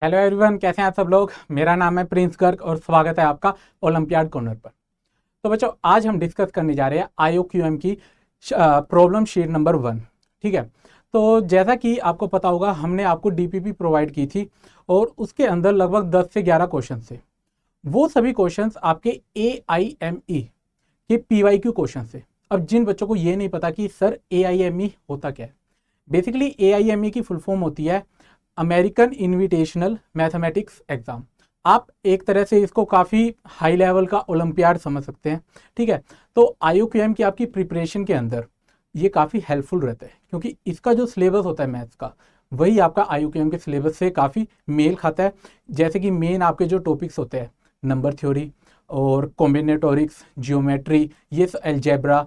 Hello everyone, कैसे हैं आप सब लोग। मेरा नाम है प्रिंस गर्ग और स्वागत है आपका ओलंपियाड कॉर्नर पर। तो बच्चों, आज हम डिस्कस करने जा रहे हैं IOQM की प्रॉब्लम शीट नंबर 1। ठीक है। तो जैसा कि आपको पता होगा, हमने आपको DPP प्रोवाइड की थी और उसके अंदर लगभग 10 से 11 क्वेश्चन थे। वो सभी क्वेश्चंस आपके AIME के PYQ क्वेश्चन थे। अब जिन बच्चों को ये नहीं पता कि सर AIME होता क्या है, बेसिकली AIME की फुल फॉर्म होती है अमेरिकन इनविटेशनल मैथमेटिक्स एग्जाम। आप एक तरह से इसको काफ़ी हाई लेवल का ओलंपियाड समझ सकते हैं। ठीक है। तो IOQM की आपकी प्रिपरेशन के अंदर ये काफ़ी हेल्पफुल रहता है, क्योंकि इसका जो सिलेबस होता है मैथ्स का, वही आपका IOQM के सिलेबस से काफ़ी मेल खाता है। जैसे कि मेन आपके जो टॉपिक्स होते हैं, नंबर थ्योरी और कॉम्बिनेटोरिक्स, जियोमेट्री, ये अलजेब्रा,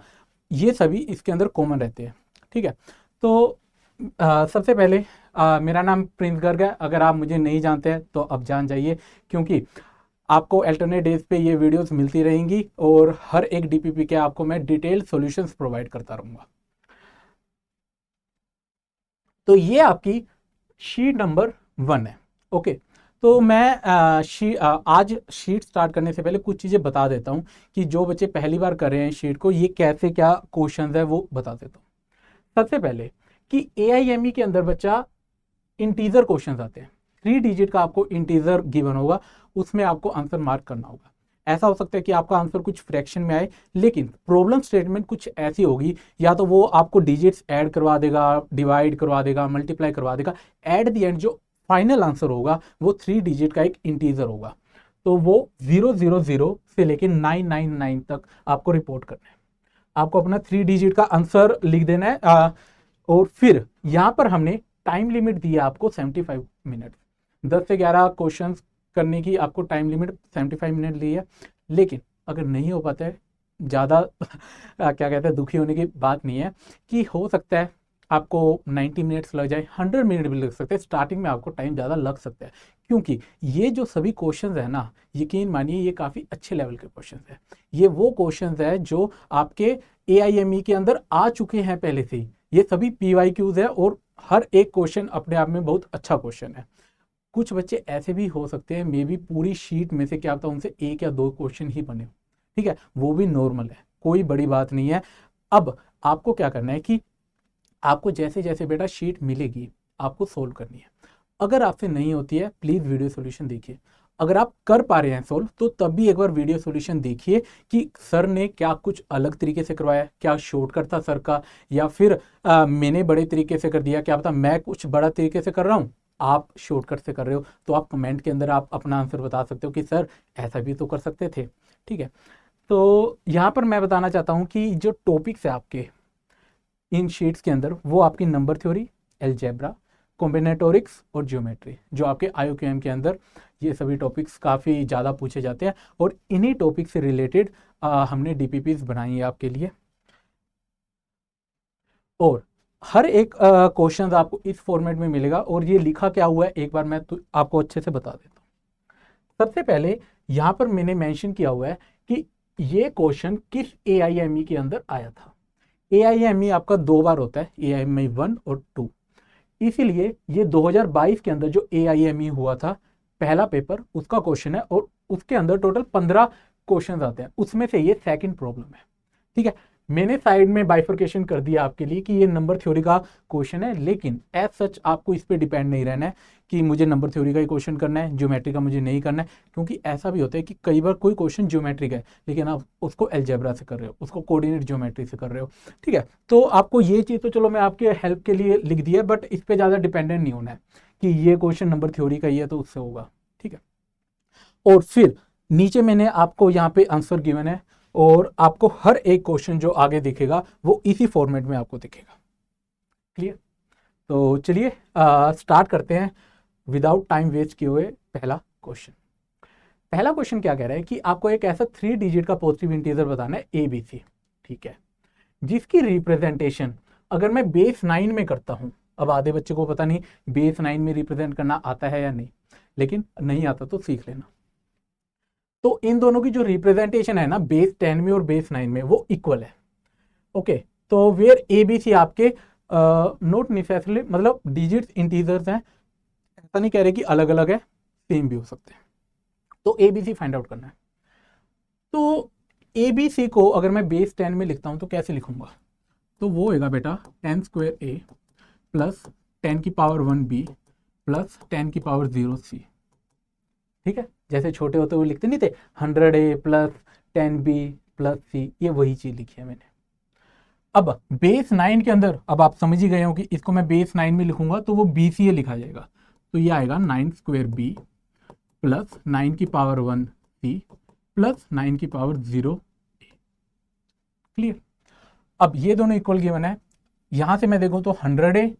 ये सभी इसके अंदर कॉमन रहते हैं। ठीक है। तो सबसे पहले मेरा नाम प्रिंस गर्ग है। अगर आप मुझे नहीं जानते हैं तो अब जान जाइए, क्योंकि आपको अल्टरनेट डेज पे ये वीडियोस मिलती रहेंगी और हर एक DPP के आपको मैं डिटेल सॉल्यूशंस प्रोवाइड करता रहूँगा। तो ये आपकी शीट नंबर 1 है। ओके। तो मैं आज शीट स्टार्ट करने से पहले कुछ चीज़ें बता देता हूँ कि जो बच्चे पहली बार कर रहे हैं शीट को, ये कैसे क्या क्वेश्चन है वो बता देता हूँ। सबसे पहले कि AIME के अंदर बच्चा इंटीजर क्वेश्चंस आते हैं। 3 डिजिट का आपको इंटीजर गिवन होगा, उसमें आपको आंसर मार्क करना होगा। ऐसा हो सकता है कि आपका आंसर कुछ फ्रैक्शन में आए, लेकिन प्रॉब्लम स्टेटमेंट कुछ ऐसी होगी, या तो वो आपको डिजिट्स ऐड करवा देगा, डिवाइड करवा देगा, मल्टीप्लाई करवा देगा। एट द एंड जो फाइनल आंसर होगा वो 3 डिजिट का एक इंटीजर होगा। तो वो 000 से लेकर 999 तक आपको रिपोर्ट करना है। आपको अपना 3 डिजिट का आंसर लिख देना है। और फिर यहाँ पर हमने टाइम लिमिट दी है आपको 75 मिनट। 10 से 11 क्वेश्चन करने की आपको टाइम लिमिट 75 मिनट ली है। लेकिन अगर नहीं हो पाता है, ज़्यादा क्या कहते हैं, दुखी होने की बात नहीं है, कि हो सकता है आपको 90 मिनट्स लग जाए, 100 मिनट भी लग सकते हैं। स्टार्टिंग में आपको टाइम ज़्यादा लग सकता है, क्योंकि ये जो सभी क्वेश्चंस है ना, यकीन मानिए ये काफ़ी अच्छे लेवल के क्वेश्चंस है। ये वो क्वेश्चंस है जो आपके AIME के अंदर आ चुके हैं पहले से ही। ये सभी PYQs है और हर एक क्वेश्चन अपने आप में बहुत अच्छा क्वेश्चन है। कुछ बच्चे ऐसे भी हो सकते हैं, मे बी पूरी शीट में से क्या पता उनसे 1 या 2 क्वेश्चन ही बने हो। ठीक है, वो भी नॉर्मल है, कोई बड़ी बात नहीं है। अब आपको क्या करना है कि आपको जैसे जैसे बेटा शीट मिलेगी आपको सोल्व करनी है। अगर आपसे नहीं होती है, प्लीज़ वीडियो सॉल्यूशन देखिए। अगर आप कर पा रहे हैं सोल्व, तो तब भी एक बार वीडियो सॉल्यूशन देखिए कि सर ने क्या कुछ अलग तरीके से करवाया, क्या शॉर्टकट था सर का, या फिर मैंने बड़े तरीके से कर दिया। क्या पता मैं कुछ बड़ा तरीके से कर रहा हूँ, आप शॉर्टकट से कर रहे हो। तो आप कमेंट के अंदर आप अपना आंसर बता सकते हो कि सर ऐसा भी तो कर सकते थे। ठीक है। तो यहाँ पर मैं बताना चाहता हूँ कि जो टॉपिक्स है आपके इन शीट्स के अंदर, वो आपकी नंबर थ्योरी, अलजेब्रा, कॉम्बिनेटोरिक्स और ज्योमेट्री, जो आपके IOQM के अंदर ये सभी टॉपिक्स काफ़ी ज़्यादा पूछे जाते हैं। और इन्हीं टॉपिक से रिलेटेड हमने DPPs बनाई है आपके लिए। और हर एक क्वेश्चन आपको इस फॉर्मेट में मिलेगा, और ये लिखा क्या हुआ है एक बार मैं तो आपको अच्छे से बता देता हूँ। सबसे पहले यहाँ पर मैंने मेंशन किया हुआ है कि ये क्वेश्चन किस AIME के अंदर आया था। AIME आपका 2 बार होता है, AIME 1 और 2। इसीलिए ये 2022 के अंदर जो AIME हुआ था पहला पेपर, उसका क्वेश्चन है, और उसके अंदर टोटल 15 क्वेश्चन आते हैं। उसमें से ये सेकंड प्रॉब्लम है। ठीक है। मैंने साइड में बाइफर्केशन कर दिया आपके लिए कि ये नंबर थ्योरी का क्वेश्चन है, लेकिन एज सच आपको इस पे डिपेंड नहीं रहना है कि मुझे नंबर थ्योरी का ही क्वेश्चन करना है, ज्योमेट्री का मुझे नहीं करना है। क्योंकि ऐसा भी होता है कि कई बार कोई क्वेश्चन ज्योमेट्री का है, लेकिन आप उसको अलजेब्रा से कर रहे हो, उसको कोऑर्डिनेट ज्योमेट्री से कर रहे हो। ठीक है। तो आपको ये चीज़ तो चलो मैं आपके हेल्प के लिए लिख दी है, बट इस पर ज़्यादा डिपेंडेंट नहीं होना है कि ये क्वेश्चन नंबर थ्योरी का ही है तो उससे होगा। ठीक है। और फिर नीचे मैंने आपको यहाँ पे आंसर गिवन है, और आपको हर एक क्वेश्चन जो आगे दिखेगा वो इसी फॉर्मेट में आपको दिखेगा। क्लियर। तो चलिए स्टार्ट करते हैं विदाउट टाइम वेस्ट किए हुए। पहला क्वेश्चन क्या कह रहा है कि आपको एक ऐसा 3 डिजिट का पॉजिटिव इंटीजर बताना है ABC। ठीक है। जिसकी रिप्रेजेंटेशन अगर मैं बेस 9 में करता हूं, अब आधे बच्चे को पता नहीं बेस 9 में रिप्रेजेंट करना आता है या नहीं, लेकिन नहीं आता तो सीख लेना। तो इन दोनों की जो रिप्रेजेंटेशन है ना, बेस 10 में और बेस 9 में, वो इक्वल है। ओके। तो वेयर ABC आपके नॉट नेसेसरली, मतलब डिजिट्स इंटीजर्स हैं, ऐसा नहीं कह रहे कि अलग अलग है, सेम भी हो सकते हैं। तो ABC फाइंड आउट करना है। तो ABC को अगर मैं बेस 10 में लिखता हूं तो कैसे लिखूंगा, तो वो होगा बेटा 10 स्क्वायर A प्लस 10 की पावर 1 B प्लस 10 की पावर 0 C। ठीक है, जैसे छोटे होते हुए लिखते नहीं थे 100A plus 10B plus C, ये वही चीज लिखी है मैंने। अब बेस 9 के अंदर, अब आप समझ ही गए हो कि इसको मैं बेस 9 में लिखूंगा तो वो BCA लिखा जाएगा। तो ये आएगा 9 स्क्वायर B प्लस 9 की पावर 1 C प्लस 9 की पावर 0 A। क्लियर। अब ये दोनों इक्वल गिवन है, यहां से मैं देखूं तो 100A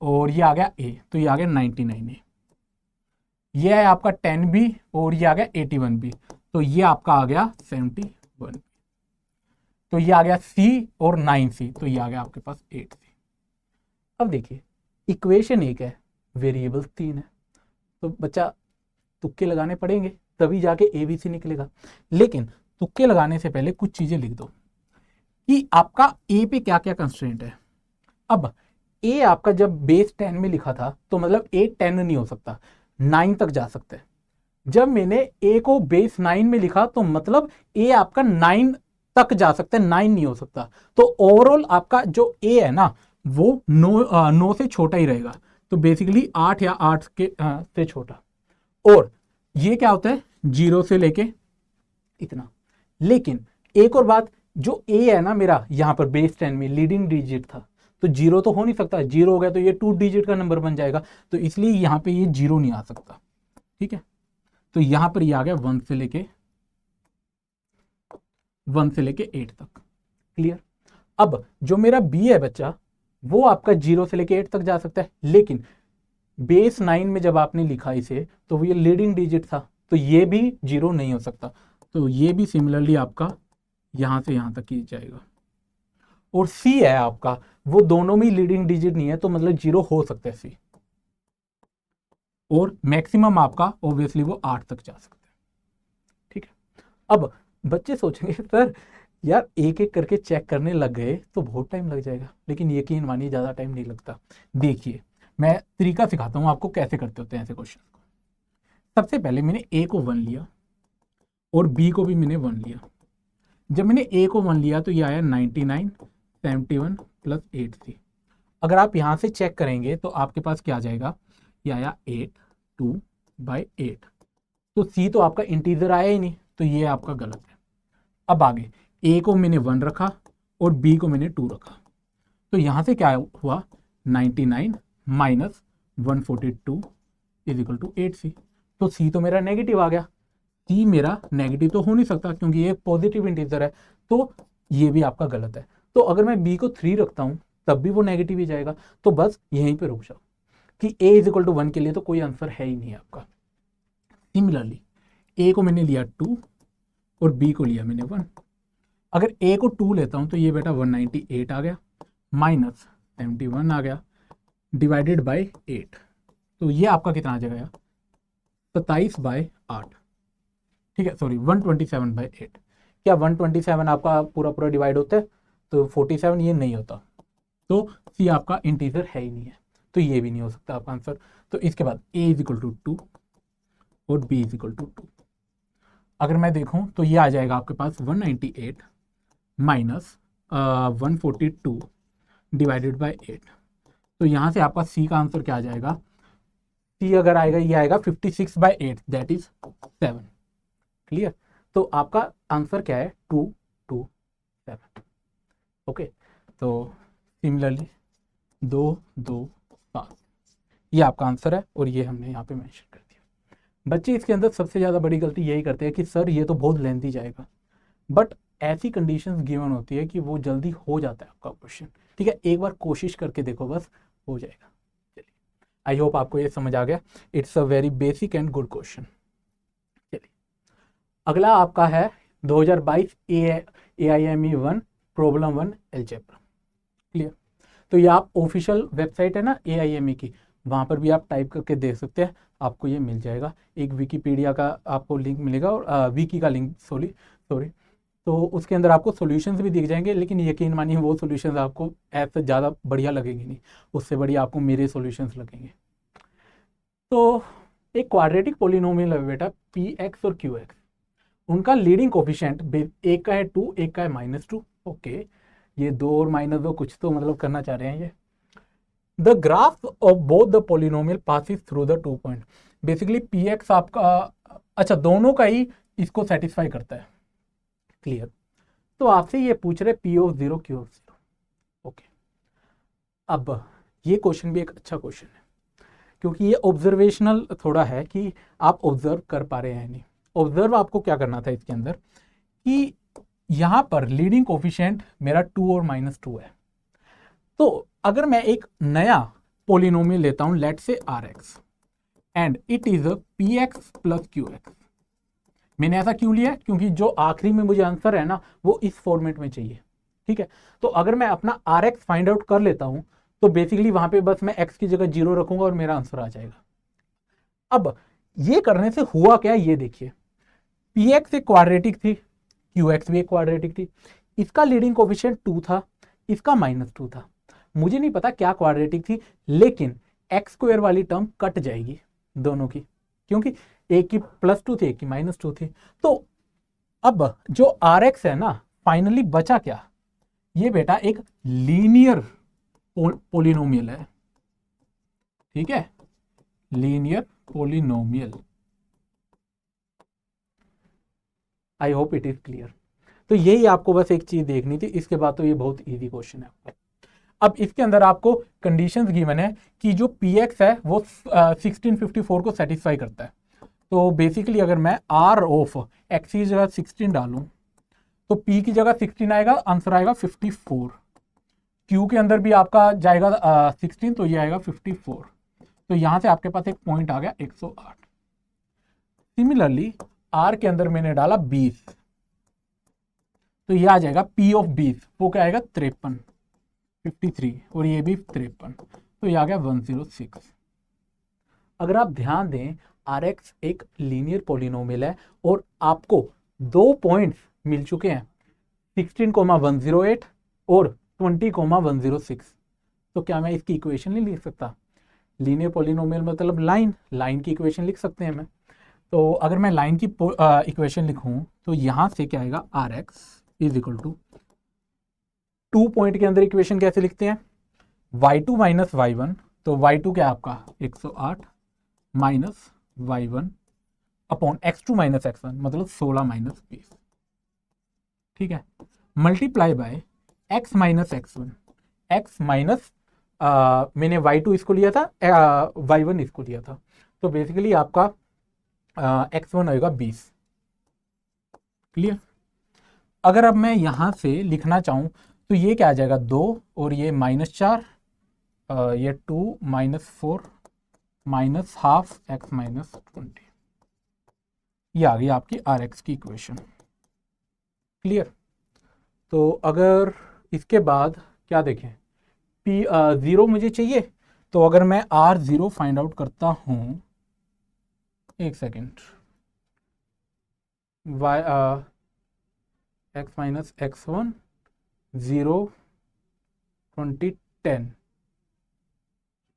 और ये आ गया A, तो ये आ गया 99A। ये है आपका 10B और ये आ गया 81B, तो ये आपका आ गया 71। तो ये आ गया C और 9C, तो ये आ गया आपके पास 8C। अब देखिए इक्वेशन एक है, वेरिएबल्स 3 है, तो बच्चा तुक्के लगाने पड़ेंगे तभी जाके ABC निकलेगा। लेकिन तुक्के लगाने से पहले कुछ चीजें लिख दो कि आपका A पे क्या क्या कंस्ट्रेंट है। अब A आपका जब बेस 10 में लिखा था तो मतलब A 10 नहीं हो सकता, 9 तक जा सकता है। जब मैंने A को बेस 9 में लिखा तो मतलब A आपका 9 तक जा सकता है, 9 नहीं हो सकता। तो ओवरऑल आपका जो A है ना वो 9 से छोटा ही रहेगा, तो बेसिकली 8 या 8 के से छोटा। और ये क्या होता है 0 से लेके इतना। लेकिन एक और बात, जो A है ना मेरा यहाँ पर बेस 10 में लीडिंग डिजिट था, तो 0 तो हो नहीं सकता, 0 हो गया तो ये 2 डिजिट का नंबर बन जाएगा, तो इसलिए यहाँ पे ये 0 नहीं आ सकता। ठीक है, तो यहां पर ये आ गया 1 से लेके 8 तक। क्लियर। अब जो मेरा B है बच्चा वो आपका 0 से लेके 8 तक जा सकता है, लेकिन बेस 9 में जब आपने लिखा इसे तो ये लीडिंग डिजिट था, तो ये भी 0 नहीं हो सकता, तो ये भी सिमिलरली आपका यहां से यहां तक ही जाएगा। और C है आपका, वो दोनों में लीडिंग डिजिट नहीं है, तो मतलब 0 हो सकता है C। और मैक्सिमम आपका ऑब्वियसली वो 8 तक जा सकता है। ठीक है। अब बच्चे सोचेंगे सर यार एक एक करके चेक करने लग गए तो बहुत टाइम लग जाएगा, लेकिन यकीन मानिए ज़्यादा टाइम नहीं लगता। देखिए मैं तरीका सिखाता हूँ आपको कैसे करते होते हैं ऐसे क्वेश्चन को। सबसे पहले मैंने A को 1 लिया और B को भी मैंने 1 लिया। जब मैंने A को 1 लिया तो ये आया 99, 71 प्लस 8C। अगर आप यहाँ से चेक करेंगे तो आपके पास क्या आ जाएगा, ये आया 8/8। तो C तो आपका इंटीजर आया ही नहीं, तो ये आपका गलत है। अब आगे A को मैंने 1 रखा और B को मैंने 2 रखा, तो यहाँ से क्या हुआ 99 minus 142 is equal to 8C। तो C तो मेरा नेगेटिव आ गया, C मेरा नेगेटिव तो हो नहीं सकता क्योंकि ये पॉजिटिव इंटीजर है, तो ये भी आपका गलत है। तो अगर मैं B को 3 रखता हूँ तब भी वो नेगेटिव ही जाएगा, तो बस यहीं पे रुक जाओ कि A इज इक्वल टू 1 के लिए तो कोई आंसर है ही नहीं आपका। सिमिलरली A को मैंने लिया 2 और B को लिया मैंने 1। अगर A को 2 लेता हूं तो ये बेटा 198 आ गया माइनस 71 आ गया डिवाइडेड बाय 8, तो ये आपका कितना आ जाएगा 27/8। ठीक है, सॉरी 127/8। क्या 127 आपका पूरा पूरा डिवाइड होता है, तो 47 ये नहीं होता, तो C आपका इंटीजर है ही नहीं है, तो ये भी नहीं हो सकता आपका आंसर। तो इसके बाद A इज इक्वल टू 2 और B इज इक्वल टू 2। अगर मैं देखूं तो ये आ जाएगा आपके पास 198 माइनस 142 डिवाइडेड बाय 8। तो यहाँ से आपका C का आंसर क्या आ जाएगा, C अगर आएगा ये आएगा 56/8 दैट इज 7। क्लियर। तो आपका आंसर क्या है 227। ओके, तो सिमिलरली 2 2 7 ये आपका आंसर है और ये हमने यहाँ पे मेंशन कर दिया। बच्चे इसके अंदर सबसे ज़्यादा बड़ी गलती यही करते हैं कि सर ये तो बहुत लेंथी जाएगा, बट ऐसी कंडीशंस गिवन होती है कि वो जल्दी हो जाता है आपका क्वेश्चन। ठीक है, एक बार कोशिश करके देखो, बस हो जाएगा। चलिए, आई होप आपको ये समझ आ गया। It's a very basic and good question. चलिए, अगला आपका है 2022 AIME 1 प्रॉब्लम 1 अलजेब्रा। क्लियर। तो ये आप ऑफिशियल वेबसाइट है ना AIME की, वहाँ पर भी आप टाइप करके देख सकते हैं, आपको ये मिल जाएगा। एक विकीपीडिया का आपको लिंक मिलेगा और विकी का लिंक सॉरी, तो उसके अंदर आपको सॉल्यूशंस भी दिख जाएंगे, लेकिन यकीन मानिए वो सॉल्यूशंस आपको ऐप से ज़्यादा बढ़िया लगेंगे नहीं, उससे बढ़िया आपको मेरे सॉल्यूशंस लगेंगे। तो एक क्वाड्रेटिक पोलिनोमियल है बेटा पी एक्स और क्यू एक्स, उनका लीडिंग कोफिशिएंट एक का है 2, एक का है -2। ओके, ये 2 और -2 कुछ तो मतलब करना चाह रहे हैं ये। The graph of both the polynomial passes through the 2 point. Basically P x आपका, अच्छा दोनों का ही इसको सेटिस्फाई करता है। क्लियर। तो आपसे ये पूछ रहे P of 0 Q of 0। Okay, अब ये क्वेश्चन भी एक अच्छा क्वेश्चन है क्योंकि ये ऑब्जर्वेशनल थोड़ा है कि आप ऑब्जर्व कर पा रहे हैं नहीं। ऑब्जर्व आपको क्या करना था इसके अंदर कि यहां पर लीडिंग कोफिशिएंट मेरा 2 और -2 है। तो अगर मैं एक नया पोलिनोमियल लेता हूं, let say R X and it is P X plus Q X. मैंने ऐसा क्यों लिया? क्योंकि जो आखिरी में मुझे आंसर है ना वो इस फॉर्मेट में चाहिए। ठीक है, तो अगर मैं अपना आर एक्स फाइंड आउट कर लेता हूं तो बेसिकली वहां पे बस मैं एक्स की जगह 0 रखूंगा और मेरा आंसर आ जाएगा। अब ये करने से हुआ क्या, ये देखिए, पी एक्स एक क्वाड्रेटिक थी, क्यू एक्स भी एक क्वाड्रेटिक थी, इसका लीडिंग कोफिशिएंट 2 था, इसका -2 था। मुझे नहीं पता क्या क्वाड्रेटिक थी, लेकिन एक्स स्क्वायर वाली टर्म कट जाएगी दोनों की, क्योंकि एक की +2 थी, एक की -2 थी। तो अब जो आर एक्स है ना, फाइनली बचा क्या, ये बेटा एक लीनियर पोलिनोमियल है। ठीक है, linear polynomial. I hope it is clear. तो यही आपको बस एक चीज देखनी थी, इसके बाद तो ये बहुत इजी क्वेश्चन है आपको। अब इसके अंदर आपको कंडीशंस गिवन है कि जो पी एक्स है वो 1654 को सेटिस्फाई करता है। तो बेसिकली अगर मैं आर ऑफ एक्स की जगह 16 डालूं तो पी की जगह 16 आएगा, आंसर आएगा 54। क्यू के अंदर भी आपका जाएगा 16, तो ये आएगा 54। तो यहां से आपके पास एक पॉइंट आ गया 108। सिमिलरली आर के अंदर मैंने डाला 20, तो ये आ जाएगा पी ऑफ 20, वो क्या आएगा 53, 53, और ये भी 53, तो ये आ गया 106। अगर आप ध्यान दें, आर एक्स एक लीनियर पोलिनोमियल है और आपको 2 पॉइंट्स मिल चुके हैं, 16,108 और 20,106। तो क्या मैं इसकी इक्वेशन नहीं लिख सकता? लीनियर पोलिनोमियल मतलब लाइन की इक्वेशन लिख सकते हैं मैं। तो अगर मैं लाइन की इक्वेशन लिखूं तो यहां से क्या आएगा, R X is equal to 2 point के अंदर इक्वेशन कैसे लिखते हैं, y2 माइनस y1। तो y2 क्या है आपका 108 minus y1 upon x2 minus x1, मतलब 16 माइनस 20। ठीक है, multiply by x minus x1, x minus मैंने y2 इसको लिया था, y1 इसको लिया था, तो बेसिकली आपका x1 होएगा 20। क्लियर। अगर अब मैं यहां से लिखना चाहूं तो ये क्या आ जाएगा 2 और ये -4, ये 2 -4 माइनस हाफ x माइनस 20। ये आ गई आपकी आर एक्स की इक्वेशन। क्लियर। तो अगर इसके बाद क्या देखें, पी 0 मुझे चाहिए, तो अगर मैं R0 फाइंड आउट करता हूं, एक second, y x minus x1 0 20 10,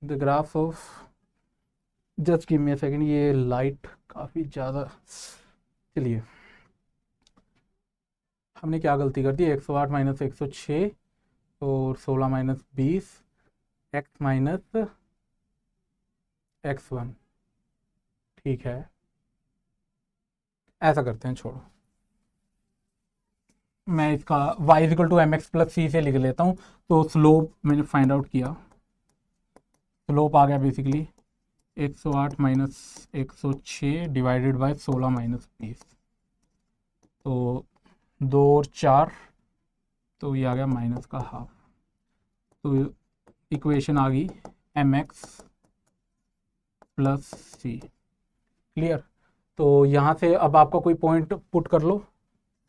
the graph of, just give me a second, ये लाइट काफ़ी ज़्यादा, चलिए हमने क्या गलती कर दी, 108 माइनस 106 और 16 माइनस 20, x माइनस x1। ठीक है, ऐसा करते हैं, छोड़ो, मैं इसका y equal to M X plus C से लिख लेता हूँ। तो स्लोप मैंने फाइंड आउट किया, स्लोप आ गया basically 108 minus 106 divided by 16 minus 20, तो 2 और 4, तो ये आ गया माइनस का हाफ। तो इक्वेशन आ गई एम एक्स प्लस सी। क्लियर। तो यहाँ से अब आपका कोई पॉइंट पुट कर लो,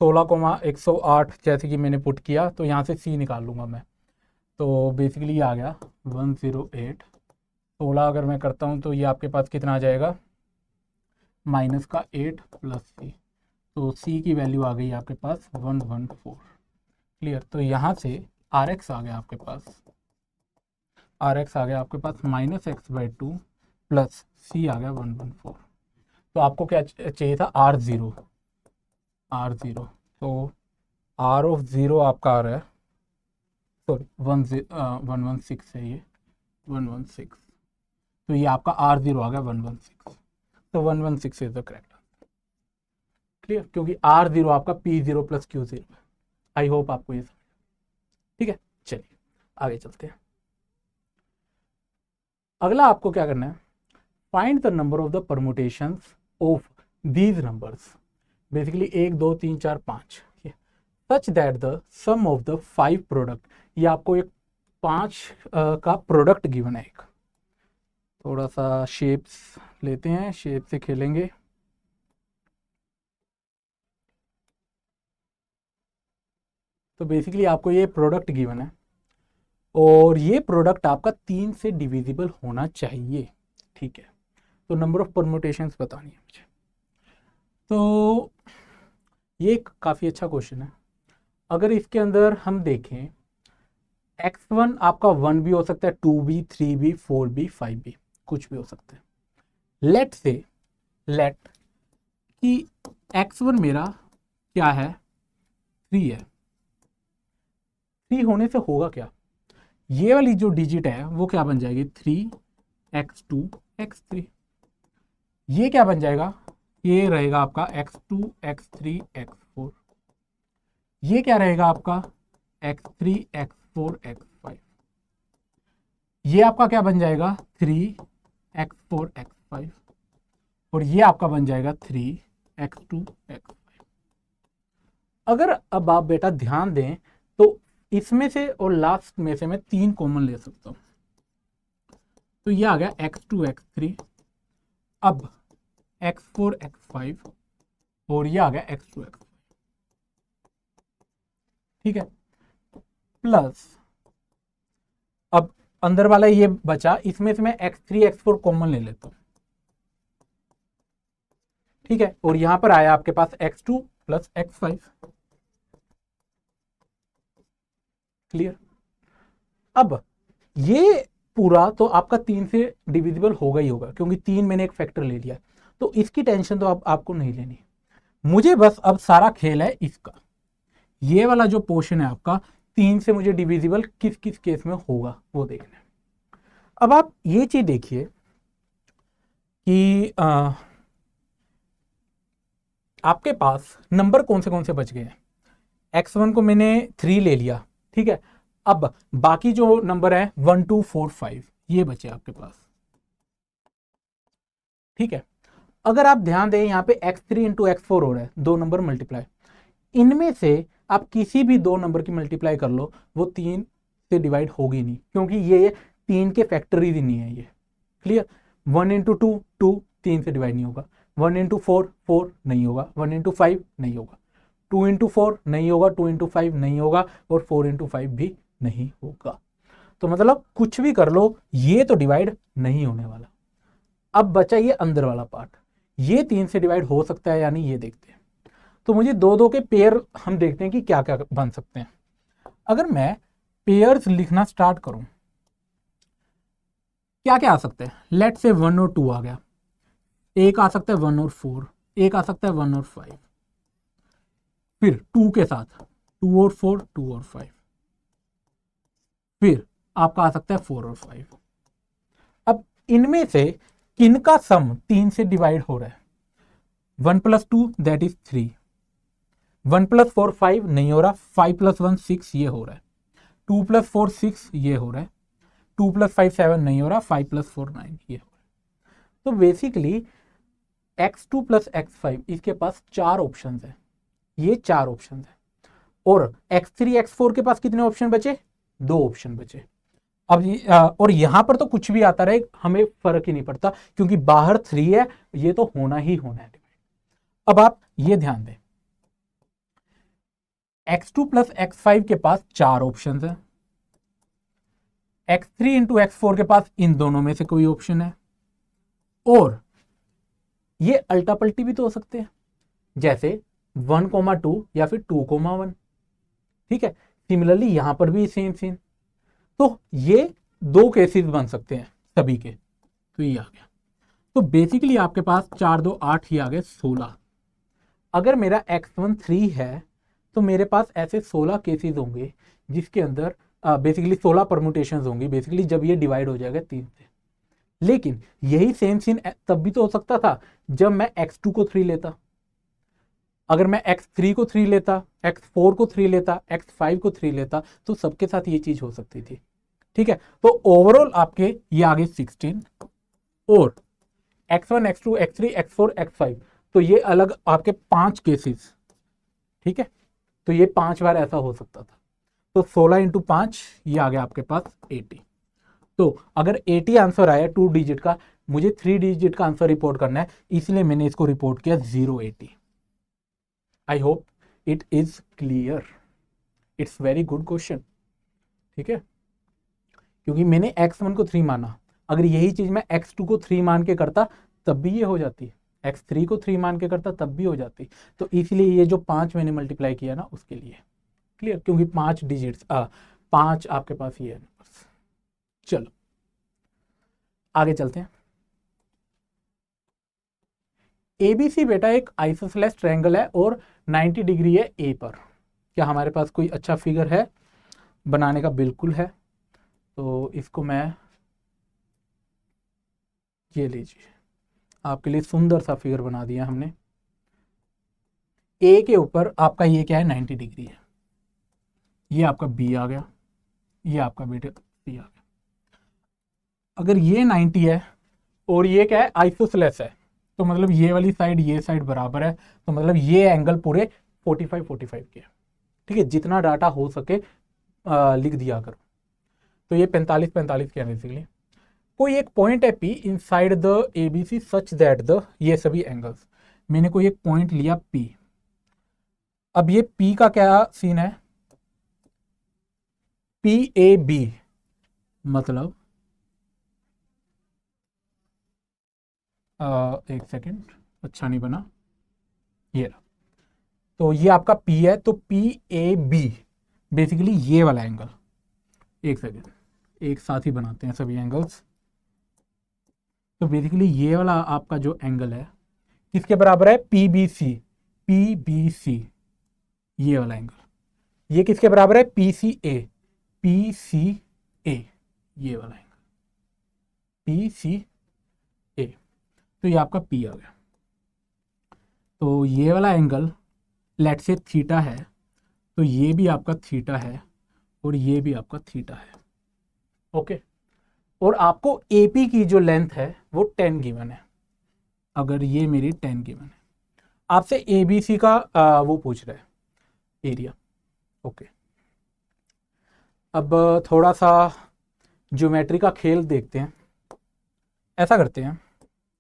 16,108 जैसे कि मैंने पुट किया, तो यहाँ से सी निकाल लूँगा मैं। तो बेसिकली आ गया 108, 16 अगर मैं करता हूँ तो ये आपके पास कितना आ जाएगा, माइनस का 8 प्लस सी, तो सी की वैल्यू आ गई आपके पास 114। क्लियर। तो यहाँ से आर एक्स आ गया आपके पास, आर एक्स आ गया आपके पास -x/2 प्लस सी आ गया 114। तो आपको क्या चाहिए था, R0। तो R ऑफ 0 आपका आ रहा है, सॉरी 116 है ये, 116। तो ये आपका R0 आ गया 116। तो 116 इज द करेक्ट। क्लियर, क्योंकि R0 आपका P0 प्लस Q0 है। आई होप आपको ये समझ, ठीक है। चलिए आगे चलते हैं। अगला आपको क्या करना है, find the number of the permutations of these numbers, basically 1 2 3 4 5, such that the sum of the 5 product, ये आपको एक 5 का प्रोडक्ट गिवन है। एक थोड़ा सा शेप्स लेते हैं, शेप से खेलेंगे। तो बेसिकली आपको ये प्रोडक्ट गिवन है और ये प्रोडक्ट आपका 3 से डिविजिबल होना चाहिए, ठीक है। तो नंबर ऑफ परम्यूटेशंस बतानी है मुझे। तो ये काफ़ी अच्छा क्वेश्चन है। अगर इसके अंदर हम देखें, x1 आपका 1 भी हो सकता है, 2b 3b 4b 5b, कुछ भी हो सकता है। लेट कि x1 मेरा क्या है, 3 है। 3 होने से होगा क्या, ये वाली जो डिजिट है वो क्या बन जाएगी, 3x2 x3। ये क्या बन जाएगा, ये रहेगा आपका x2 x3 x4। ये क्या रहेगा आपका x3 x4 x5। ये आपका क्या बन जाएगा 3x4 x5। और ये आपका बन जाएगा 3x2 x5। अगर अब आप बेटा ध्यान दें तो इसमें से और लास्ट में से मैं 3 कॉमन ले सकता हूं। तो ये आ गया x2 x3, अब x4 x5 और ये आ गया x2 x5, ठीक है। प्लस अब अंदर वाला ये बचा, इसमें से मैं x3 x4 कॉमन ले लेता हूं, ठीक है। और यहां पर आया आपके पास x2 प्लस x5। क्लियर। अब ये पूरा तो आपका 3 से डिविजिबल होगा ही होगा, क्योंकि 3 मैंने एक फैक्टर ले लिया, तो इसकी टेंशन तो आपको नहीं लेनी। मुझे बस अब सारा खेल है इसका, ये वाला जो पोर्शन है आपका 3 से मुझे डिविजिबल किस किस केस में होगा वो देखना है। अब आप ये चीज देखिए कि आपके पास नंबर कौन से बच गए हैं। x1 को मैंने 3 ले लिया, ठीक है। अब बाकी जो नंबर है 1 2 4 5 ये बचे आपके पास, ठीक है। अगर आप ध्यान दें यहाँ पे x3 इंटू x4 हो रहा है, 2 नंबर मल्टीप्लाई, इनमें से आप किसी भी 2 नंबर की मल्टीप्लाई कर लो, वो 3 से डिवाइड होगी नहीं, क्योंकि ये 3 के फैक्टरीज ही नहीं है ये। क्लियर। 1 इंटू 2 2, 3 से डिवाइड नहीं होगा। 1 इंटू 4 4 नहीं होगा। 1 इंटू 5 नहीं होगा। 2 इंटू 4 नहीं होगा। 2 इंटू 5 नहीं होगा। और 4 इंटू 5 भी नहीं होगा। तो मतलब कुछ भी कर लो, ये तो डिवाइड नहीं होने वाला। अब बचा ये अंदर वाला पार्ट, ये 3 से डिवाइड हो सकता है या नहीं, ये देखते हैं। तो मुझे 2 2 के पेयर हम देखते हैं कि क्या क्या बन सकते हैं। अगर मैं पेयर्स लिखना स्टार्ट करूं, क्या क्या आ सकते हैं, लेट से 1 और 2 आ गया, एक आ सकता है 1 और 4, एक आ सकता है 1 और 5, फिर 2 के साथ 2 और 4 2 और 5, फिर आपका आ सकता है 4 और 5। अब इनमें से किनका सम 3 से डिवाइड हो रहा है, 1 प्लस 2 दैट इज 3, 1 प्लस 4 5 नहीं हो रहा, 5 प्लस 1 6 ये हो रहा है, 2 प्लस 4 6 ये हो रहा है, 2 प्लस 5 7 नहीं हो रहा, 5 प्लस 4 9 ये हो रहा है। तो बेसिकली x2 प्लस x5 इसके पास 4 ऑप्शन है, ये 4 ऑप्शन है। और x3 x4 के पास कितने ऑप्शन बचे, 2 ऑप्शन बचे। अब और यहां पर तो कुछ भी आता रहे, हमें फर्क ही नहीं पड़ता, क्योंकि बाहर 3 है, ये तो होना ही होना है। अब आप ये ध्यान दें, x2 प्लस x5 के पास 4 ऑप्शन है, x3 इंटू x4 के पास इन दोनों में से कोई ऑप्शन है, और ये अल्टा पल्टी भी तो हो सकते हैं, जैसे 1,2 या फिर 2,1, ठीक है। सिमिलरली यहां पर भी सेम सीन। तो ये 2 केसेस बन सकते हैं सभी के, तो ये आ गया। तो बेसिकली आपके पास 4 2 8 ही आ गए 16। अगर मेरा x1 3 है तो मेरे पास ऐसे 16 केसेस होंगे जिसके अंदर बेसिकली 16 परमुटेशंस होंगी बेसिकली जब ये डिवाइड हो जाएगा 3 से। लेकिन यही सेम सीन तब भी तो हो सकता था जब मैं x2 को 3 लेता, अगर मैं x3 को 3 लेता, x4 को 3 लेता, x5 को 3 लेता, तो सबके साथ ये चीज हो सकती थी। ठीक है, तो ओवरऑल आपके ये आगे 16 और x1 x2 x3 x4 x5, तो ये अलग आपके 5 केसेस। ठीक है, तो ये 5 बार ऐसा हो सकता था। तो 16 इंटू 5 ये आ गया आपके पास 80। तो अगर 80 आंसर आया 2 डिजिट का, मुझे 3 डिजिट का आंसर रिपोर्ट करना है, इसलिए मैंने इसको रिपोर्ट किया 080। I hope it is clear. It's very good question. ठीक है, क्योंकि मैंने x1 को 3 माना, अगर यही चीज मैं x2 को 3 मान के करता तब भी ये हो जाती, x3 को 3 मान के करता तब भी हो जाती। तो इसलिए ये जो 5 मैंने मल्टीप्लाई किया ना उसके लिए। क्लियर, क्योंकि 5 डिजिट्स 5 आपके पास ये है। चलो आगे चलते हैं। एबीसी बेटा एक आइसोसेलेस ट्रायंगल है और 90 डिग्री है ए पर। क्या हमारे पास कोई अच्छा फिगर है बनाने का? बिल्कुल है। तो इसको मैं, ये लीजिए, आपके लिए सुंदर सा फिगर बना दिया हमने। ए के ऊपर आपका ये क्या है 90 डिग्री है, ये आपका बी आ गया, ये आपका बेटा सी आ गया। अगर ये 90 है और ये क्या है आइसोसेलेस है, तो मतलब ये वाली साइड ये साइड बराबर है, तो मतलब ये एंगल पूरे 45 के। ठीक है, जितना डाटा हो सके लिख दिया करो। तो ये 45 के हैं बेसिकली। कोई एक पॉइंट है P inside the ABC such that the, ये सभी एंगल्स, मैंने कोई एक पॉइंट लिया P। अब ये P का क्या सीन है? PAB मतलब एक सेकेंड, अच्छा नहीं बना, ये रहा। तो ये आपका P है, तो PAB बेसिकली ये वाला एंगल। एक सेकेंड, एक साथ ही बनाते हैं सभी एंगल्स। तो बेसिकली ये वाला आपका जो एंगल है किसके बराबर है? PBC। PBC ये वाला एंगल, ये किसके बराबर है? PCA। PCA ये वाला एंगल, PCA। तो ये आपका P आ गया। तो ये वाला एंगल लेट से थीटा है, तो ये भी आपका थीटा है और ये भी आपका थीटा है। ओके, और आपको AP की जो लेंथ है वो 10 गिवन है। अगर ये मेरी 10 गिवन है, आपसे ABC का वो पूछ रहा है एरिया। ओके, अब थोड़ा सा ज्योमेट्री का खेल देखते हैं। ऐसा करते हैं,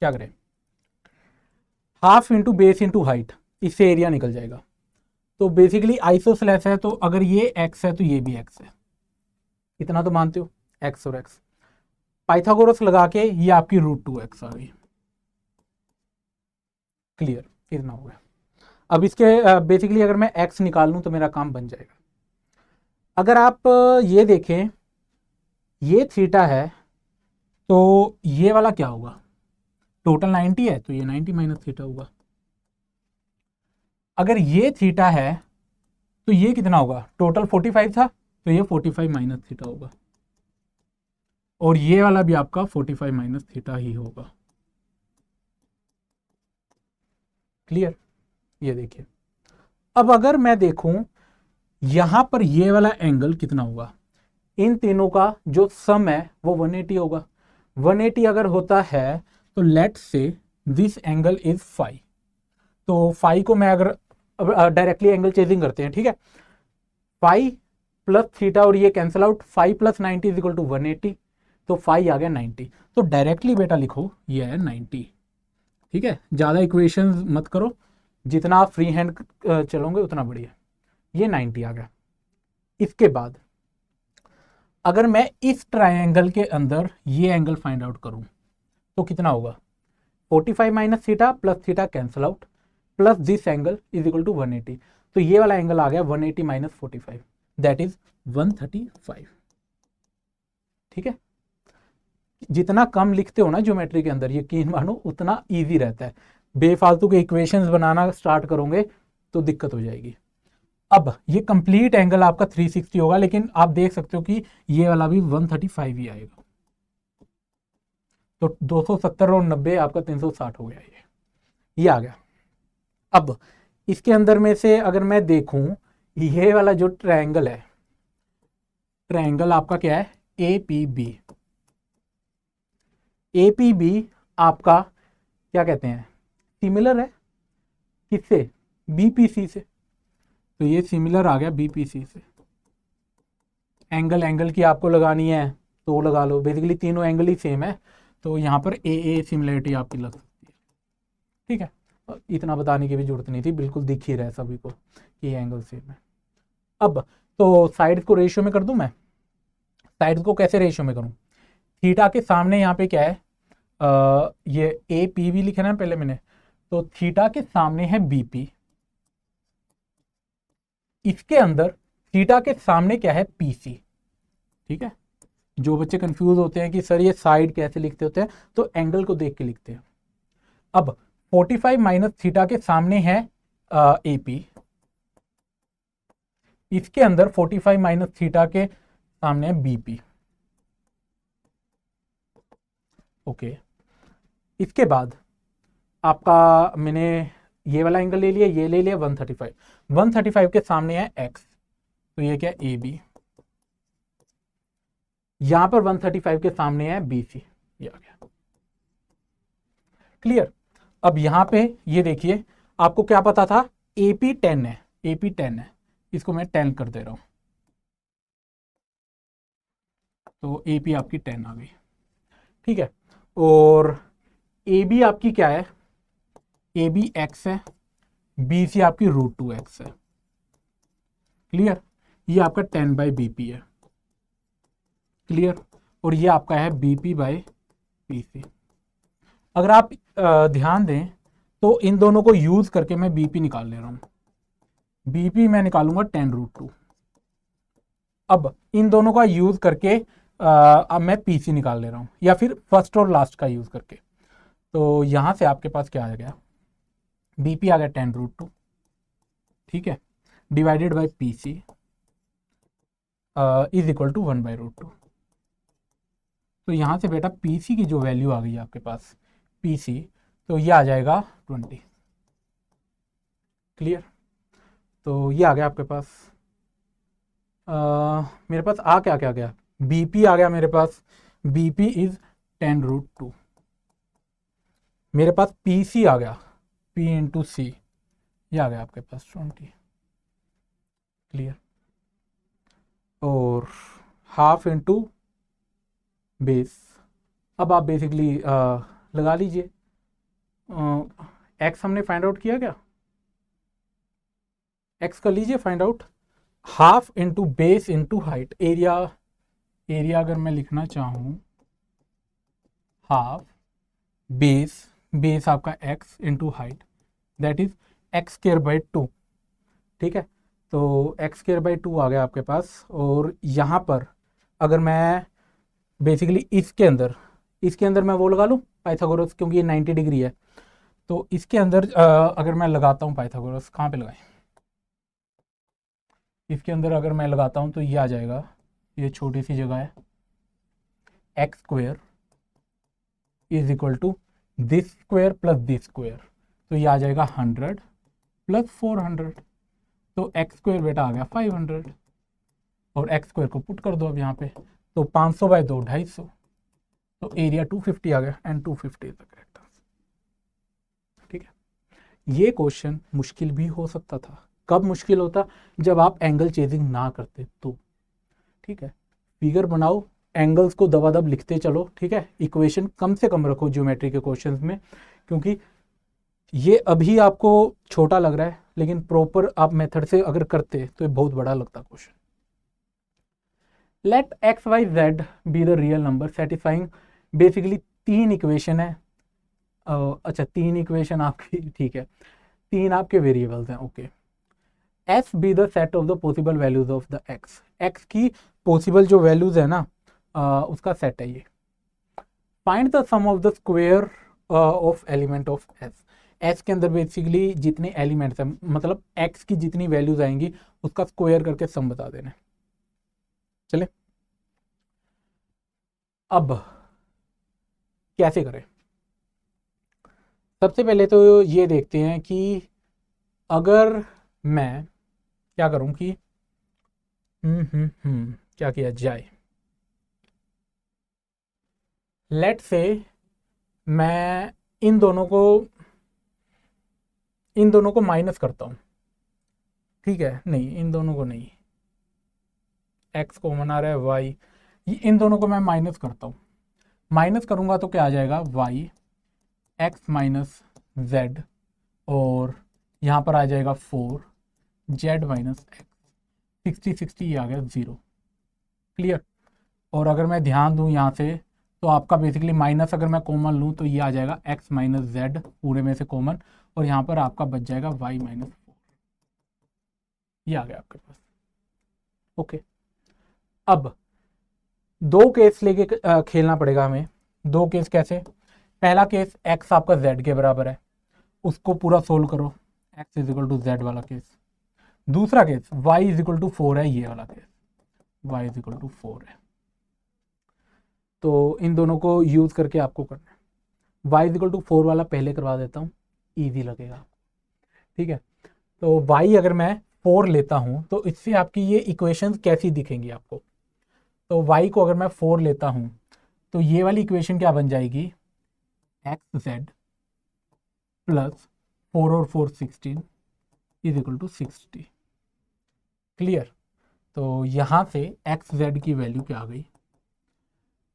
क्या करें, half into base into height, इससे एरिया निकल जाएगा। तो बेसिकली आइसोसेलेस है, तो अगर ये x है तो ये भी x है, इतना तो मानते हो, x और x। पाइथागोरस लगा के ये आपकी √2x आ गई। क्लियर, इतना हो गया। अब इसके बेसिकली अगर मैं x निकाल लूं तो मेरा काम बन जाएगा। अगर आप ये देखें, ये थीटा है, तो ये वाला क्या होगा? टोटल 90 है तो ये 90 माइनस थीटा होगा। अगर ये थीटा है तो ये कितना होगा? टोटल 45 था तो ये 45 माइनस थीटा होगा, और ये वाला भी आपका 45 माइनस थीटा ही होगा। क्लियर, ये देखिए। अब अगर मैं देखूं यहां पर ये वाला एंगल कितना होगा, इन तीनों का जो सम है वो 180 होगा। 180 अगर होता है तो let's say this angle is phi. तो फाई को मैं अगर डायरेक्टली एंगल चेंजिंग करते हैं, ठीक है, फाई प्लस थीटा और ये cancel out, phi plus 90 is equal to 180, तो फाई आ गया 90। तो डायरेक्टली बेटा लिखो ये है 90। ठीक है, ज़्यादा इक्वेशन मत करो, जितना आप फ्री हैंड चलोगे उतना बढ़िया। ये 90 आ गया। इसके बाद अगर मैं इस ट्रायंगल के अंदर ये एंगल फाइंड आउट करूं तो कितना होगा? 45 minus theta plus theta cancel out plus this angle is equal to 180। तो ये वाला एंगल आ गया 180 माइनस 45, दैट इज 135। ठीक है, जितना कम लिखते हो ना ज्योमेट्री के अंदर, यकीन मानो उतना ईजी रहता है। बेफालतू के इक्वेशंस बनाना स्टार्ट करोगे तो दिक्कत हो जाएगी। अब ये कंप्लीट एंगल आपका 360 होगा, लेकिन आप देख सकते हो कि ये वाला भी 135 ही आएगा। तो 270 और 90 आपका 360 हो गया, ये आ गया। अब इसके अंदर में से अगर मैं देखूं, ये वाला जो ट्रायंगल है, ट्रायंगल आपका क्या है, APB। APB आपका क्या कहते हैं, सिमिलर है किससे, BPC से। तो ये सिमिलर आ गया BPC से। एंगल की आपको लगानी है तो लगा लो, बेसिकली तीनों एंगल ही सेम है, तो यहाँ पर AA सिमिलरिटी आपकी लग सकती है। ठीक है, इतना बताने की भी जरूरत नहीं थी, बिल्कुल दिख ही रहा है सभी को कि एंगल सेम है। अब तो साइड को रेशियो में कर दूं मैं। साइड को कैसे रेशियो में करूं, थीटा के सामने यहाँ पे क्या है, ये APB लिखा ना पहले मैंने, तो थीटा के सामने है BP, इसके अंदर थीटा के सामने क्या है, PC। ठीक है, जो बच्चे कंफ्यूज होते हैं कि सर ये साइड कैसे लिखते होते हैं, तो एंगल को देख के लिखते हैं। अब 45 माइनस थीटा के सामने है AP, इसके अंदर 45 माइनस थीटा के सामने है BP। ओके, इसके बाद आपका मैंने ये वाला एंगल ले लिया, ये ले लिया 135, 135 के सामने है X, तो ये क्या है AB। यहां पर 135 के सामने है BC, ये आ गया। क्लियर। अब यहां पे ये देखिए, आपको क्या पता था, AP 10 है, AP 10 है, इसको मैं 10 कर दे रहा हूं, तो AP आपकी 10 आ गई। ठीक है, और AB आपकी क्या है, AB X है, BC आपकी √2x है। क्लियर, ये आपका 10/BP है। क्लियर, और ये आपका है BP/PC। अगर आप ध्यान दें तो इन दोनों को यूज करके मैं BP निकाल ले रहा हूं। BP मैं निकालूंगा 10√2। अब इन दोनों का यूज करके अब मैं PC निकाल ले रहा हूं, या फिर फर्स्ट और लास्ट का यूज करके। तो यहां से आपके पास क्या आ गया, BP आ गया 10√2, ठीक है, divided by PC is equal to 1/√2। तो यहाँ से बेटा PC की जो वैल्यू आ गई आपके पास, PC, तो ये आ जाएगा 20। क्लियर, तो ये आ गया आपके पास। मेरे पास आ क्या क्या गया, BP आ गया मेरे पास, BP इज 10√2। मेरे पास PC आ गया, P इंटू C, ये आ गया आपके पास 20। क्लियर, और हाफ इंटू बेस। अब आप बेसिकली लगा लीजिए, एक्स हमने फाइंड आउट किया क्या, एक्स कर लीजिए find out, half into base into height. Area अगर मैं लिखना चाहूँ, हाफ बेस आपका x into height, that is x²/2। ठीक है, तो x²/2 आ गया आपके पास। और यहाँ पर अगर मैं बेसिकली इसके अंदर मैं वो लगा लूँ पाइथागोरस, क्योंकि ये 90 डिग्री है, तो इसके अंदर अगर मैं लगाता हूँ पाइथागोरस, कहाँ पे लगाएं, इसके अंदर अगर मैं लगाता हूँ तो ये आ जाएगा, ये छोटी सी जगह है, x² is equal to this square plus this square, तो ये आ जाएगा 100 प्लस 400, तो x² बेटा आ गया 500, और x² को पुट कर दो अब यहाँ पे, तो 500/2 250, तो एरिया 250 आ गया, and 250 is the correct answer. ठीक है, ये क्वेश्चन मुश्किल भी हो सकता था। कब मुश्किल होता, जब आप एंगल चेजिंग ना करते तो। ठीक है, फिगर बनाओ, एंगल्स को दबादब लिखते चलो। ठीक है, इक्वेशन कम से कम रखो ज्योमेट्री के क्वेश्चंस में, क्योंकि ये अभी आपको छोटा लग रहा है, लेकिन प्रॉपर आप मेथड से अगर करते तो ये बहुत बड़ा लगता question. Let X Y Z be the real number satisfying, basically 3 equation है। अच्छा 3 इक्वेशन आपकी, ठीक है, 3 आपके वेरिएबल्स हैं। Okay, S be the set of the possible values of the X, X की पॉसिबल जो वैल्यूज है ना, उसका सेट है ये। Find the sum of the square of element of S. S के अंदर बेसिकली जितने एलिमेंट्स हैं, मतलब एक्स की जितनी वैल्यूज आएंगी उसका स्क्वायर करके सम बता देना। चले अब कैसे करें। सबसे पहले तो ये देखते हैं कि अगर मैं क्या करूं कि क्या किया जाए। लेट से मैं इन दोनों को माइनस करता हूं। ठीक है, नहीं इन दोनों को नहीं, एक्स कॉमन आ रहा है, वाई, इन दोनों को मैं माइनस करता हूँ। माइनस करूँगा तो क्या आ जाएगा, वाई एक्स माइनस जेड, और यहाँ पर आ जाएगा 4 जेड माइनस एक्स, 60 ये आ गया 0। क्लियर। और अगर मैं ध्यान दूँ यहाँ से तो आपका बेसिकली माइनस अगर मैं कॉमन लूँ तो ये आ जाएगा एक्स माइनस जेड पूरे में से कॉमन, और यहाँ पर आपका बच जाएगा वाई माइनस 4। ये आ गया आपके पास। ओके, अब दो केस लेके खेलना पड़ेगा हमें। दो केस कैसे, पहला केस x आपका z के बराबर है, उसको पूरा सोल्व करो, x is equal to Z वाला केस। दूसरा case y is equal to 4 है, ये वाला case y is equal to 4 है। तो इन दोनों को यूज करके आपको करना है। y इज इक्वल टू 4 वाला पहले करवा देता हूँ, ईजी लगेगा। ठीक है, तो y अगर मैं 4 लेता हूँ तो इससे आपकी ये इक्वेशंस कैसी दिखेंगी आपको। तो y को अगर मैं 4 लेता हूँ तो ये वाली इक्वेशन क्या बन जाएगी, एक्स जेड प्लस 4 और 4 16 इज इक्वल टू 60। क्लियर। तो यहाँ से एक्स जेड की वैल्यू क्या आ गई,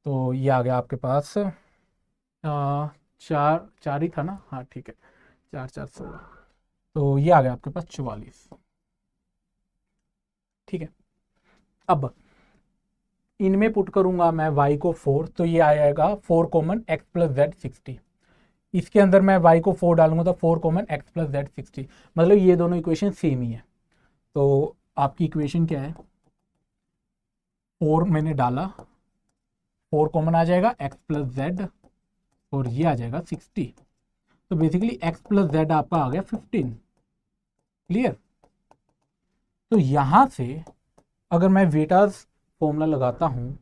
तो ये आ गया आपके पास 4 ही था ना, हाँ ठीक है, 4 4 16, तो ये आ गया आपके पास 44। ठीक है, अब इनमें पुट करूंगा मैं y को 4, तो ये आ जाएगा 4 कॉमन x प्लस जेड 60। इसके अंदर मैं y को 4 डालूंगा तो 4 कॉमन x प्लस जेड 60, मतलब ये दोनों इक्वेशन सेम ही है। तो आपकी इक्वेशन क्या है, 4 मैंने डाला, 4 कॉमन आ जाएगा x प्लस जेड, और ये आ जाएगा 60। तो बेसिकली x प्लस जेड आपका आ गया 15। क्लियर। तो यहाँ से अगर मैं वेटाज फॉर्मूला लगाता हूँ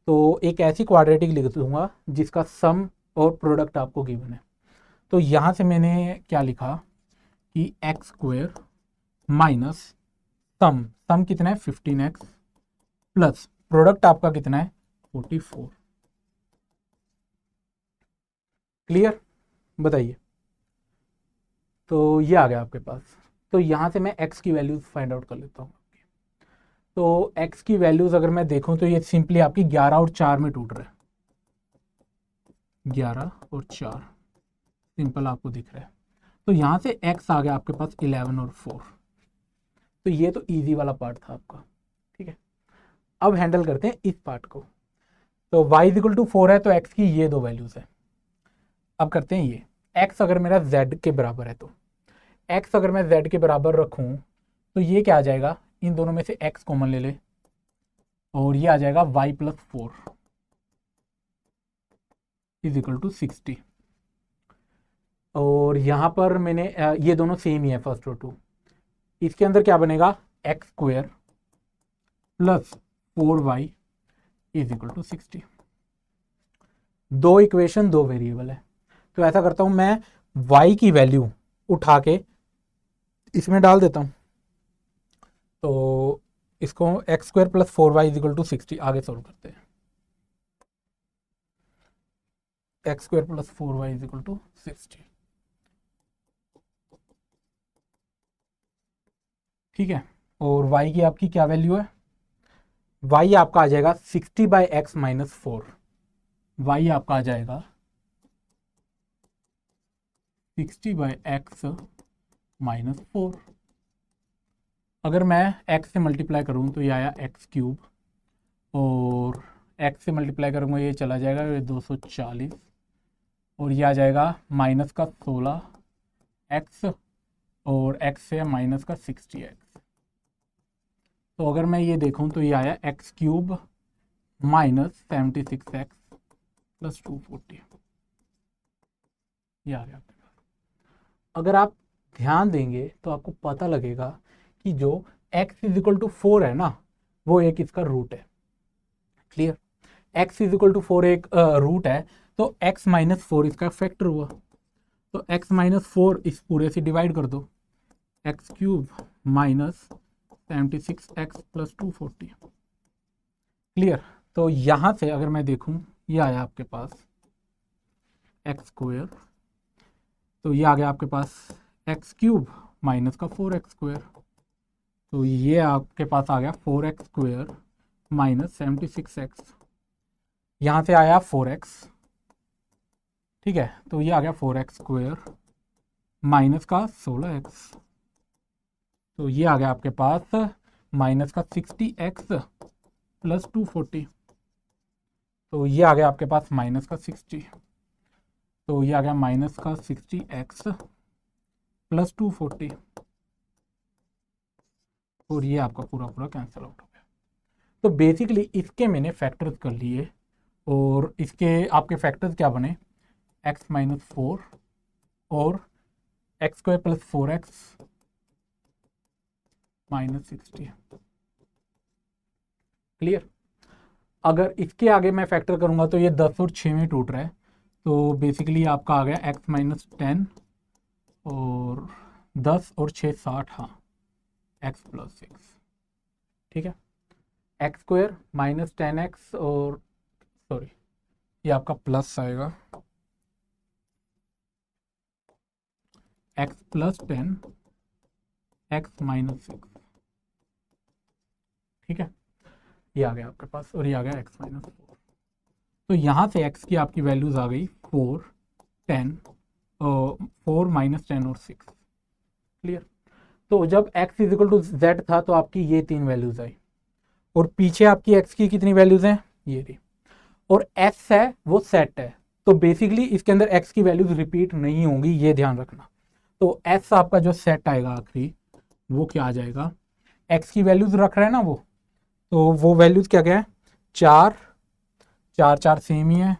तो एक ऐसी क्वाड्रेटिक लिख दूंगा जिसका सम और प्रोडक्ट आपको गिवन है। तो यहाँ से मैंने क्या लिखा कि एक्स स्क्वायर माइनस सम कितना है 15x प्लस प्रोडक्ट आपका कितना है 44। क्लियर, बताइए। तो ये आ गया आपके पास। तो यहाँ से मैं x की वैल्यूज फाइंड आउट कर लेता हूँ। तो x की वैल्यूज अगर मैं देखूँ तो ये सिंपली आपकी 11 और 4 में टूट रहा है, 11 और 4 सिंपल आपको दिख रहा है। तो यहाँ से x आ गया आपके पास 11 और 4। तो ये तो इजी वाला पार्ट था आपका। ठीक है, अब हैंडल करते हैं इस पार्ट को। तो y इज इक्वल टू 4 है तो x की ये दो वैल्यूज है। अब करते हैं ये, x अगर मेरा z के बराबर है तो x अगर मैं z के बराबर रखूं तो ये क्या आ जाएगा, इन दोनों में से x कॉमन ले ले, और ये आ जाएगा y plus 4 is equal to 60। और यहाँ पर मैंने ये दोनों सेम ही है फर्स्ट और टू, इसके अंदर क्या बनेगा X square plus 4y is equal to 60। दो इक्वेशन दो वेरिएबल है, तो ऐसा करता हूं मैं y की वैल्यू उठा के इसमें डाल देता हूं। तो इसको X square plus 4y is equal to 60 आगे सोल्व करते हैं। X square plus 4y is equal to 60। ठीक है, और y की आपकी क्या वैल्यू है, y आपका आ जाएगा 60 बाई एक्स माइनस 4। y आपका आ जाएगा 60 बाई एक्स माइनस 4। अगर मैं x से मल्टीप्लाई करूँ तो ये आया एक्स क्यूब, और x से मल्टीप्लाई करूँगा ये चला जाएगा ये 240, और ये आ जाएगा माइनस का 16x, और x से माइनस का 60x। तो अगर मैं ये देखूँ तो ये आया x cube minus 76x plus 240, ये आ गया आपके पास। अगर आप ध्यान देंगे तो आपको पता लगेगा कि जो x इज इक्वल टू 4 है ना, वो एक इसका रूट है। Clear, x is equal to 4 एक रूट है, तो x माइनस 4 इसका फैक्टर हुआ, तो x माइनस 4 इस पूरे से डिवाइड कर दो, x cube minus 76x plus 240। Clear, तो यहाँ से अगर मैं देखूँ, ये आया आपके पास एक्स स्क्वेयर, तो ये आ गया आपके पास एक्स क्यूब माइनस का 4x स्क्वेयर, तो ये आपके पास आ गया 4x स्क्वेयर माइनस 76x, यहाँ से आया 4x, ठीक है, तो ये आ गया 4x स्क्वेयर माइनस का 16x, तो ये आ गया आपके पास माइनस का 60x प्लस 240, तो ये आ गया आपके पास माइनस का 60, तो ये आ गया माइनस का 60x प्लस 240, और ये आपका पूरा पूरा कैंसिल आउट हो गया। तो बेसिकली इसके मैंने फैक्टर्स कर लिए, और इसके आपके फैक्टर्स क्या बने, x माइनस 4 और x square plus 4x minus 60। Clear, अगर इसके आगे मैं फैक्टर करूंगा तो ये 10 और 6 में टूट रहा है, तो बेसिकली आपका आ गया x माइनस 10 और 10 और 6 60, हाँ x प्लस 6, ठीक है, एक्स स्क्वायर माइनस 10x और सॉरी ये आपका प्लस आएगा x प्लस 10 x माइनस 6, ठीक है, ये आ गया आपके पास, और ये आ गया x माइनस 4, तो यहाँ से x की आपकी वैल्यूज आ गई 4 10 4 माइनस 10 और 6। क्लियर, तो जब x is equal to z था तो आपकी ये 3 वैल्यूज आई, और पीछे आपकी x की कितनी वैल्यूज हैं, ये रही, और s है वो सेट है, तो बेसिकली इसके अंदर x की वैल्यूज रिपीट नहीं होंगी, ये ध्यान रखना। तो s आपका जो सेट आएगा आखिरी, वो क्या आ जाएगा, x की वैल्यूज रख रहे हैं ना तो वो वैल्यूज क्या क्या है, 4 4 4 सेम ही है,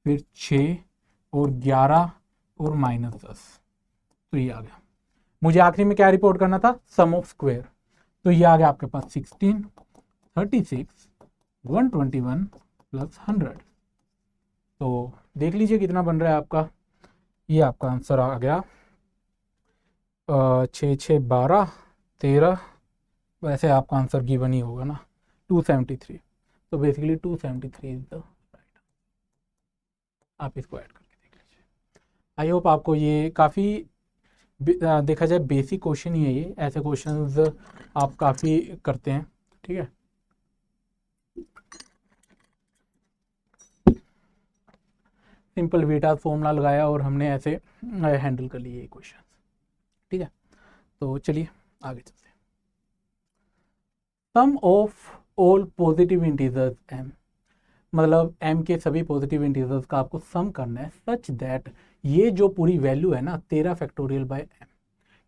फिर 6 और 11 और माइनस 10, तो ये आ गया। मुझे आखिरी में क्या रिपोर्ट करना था, सम ऑफ स्क्वायर, तो ये आ गया आपके पास 16 36 121 प्लस 100, तो देख लीजिए कितना बन रहा है आपका, ये आपका आंसर आ गया 6 6 12 13, वैसे आपका आंसर गिवन ही होगा ना 273, तो बेसिकली 273 इज द राइट, आप इसको ऐड करके देख लीजिए। आई होप आपको ये काफ़ी देखा जाए बेसिक क्वेश्चन ही है, ये ऐसे क्वेश्चंस आप काफ़ी करते हैं, ठीक है। सिंपल बीटा फॉर्मूला लगाया और हमने ऐसे हैंडल कर लिए ये क्वेश्चन, ठीक है। तो चलिए आगे चलते हैं। Sum of all positive integers m, मतलब m के सभी पॉजिटिव इंटीजर्स का आपको सम करना है सच दैट ये जो पूरी वैल्यू है ना 13 फैक्टोरियल बाय m,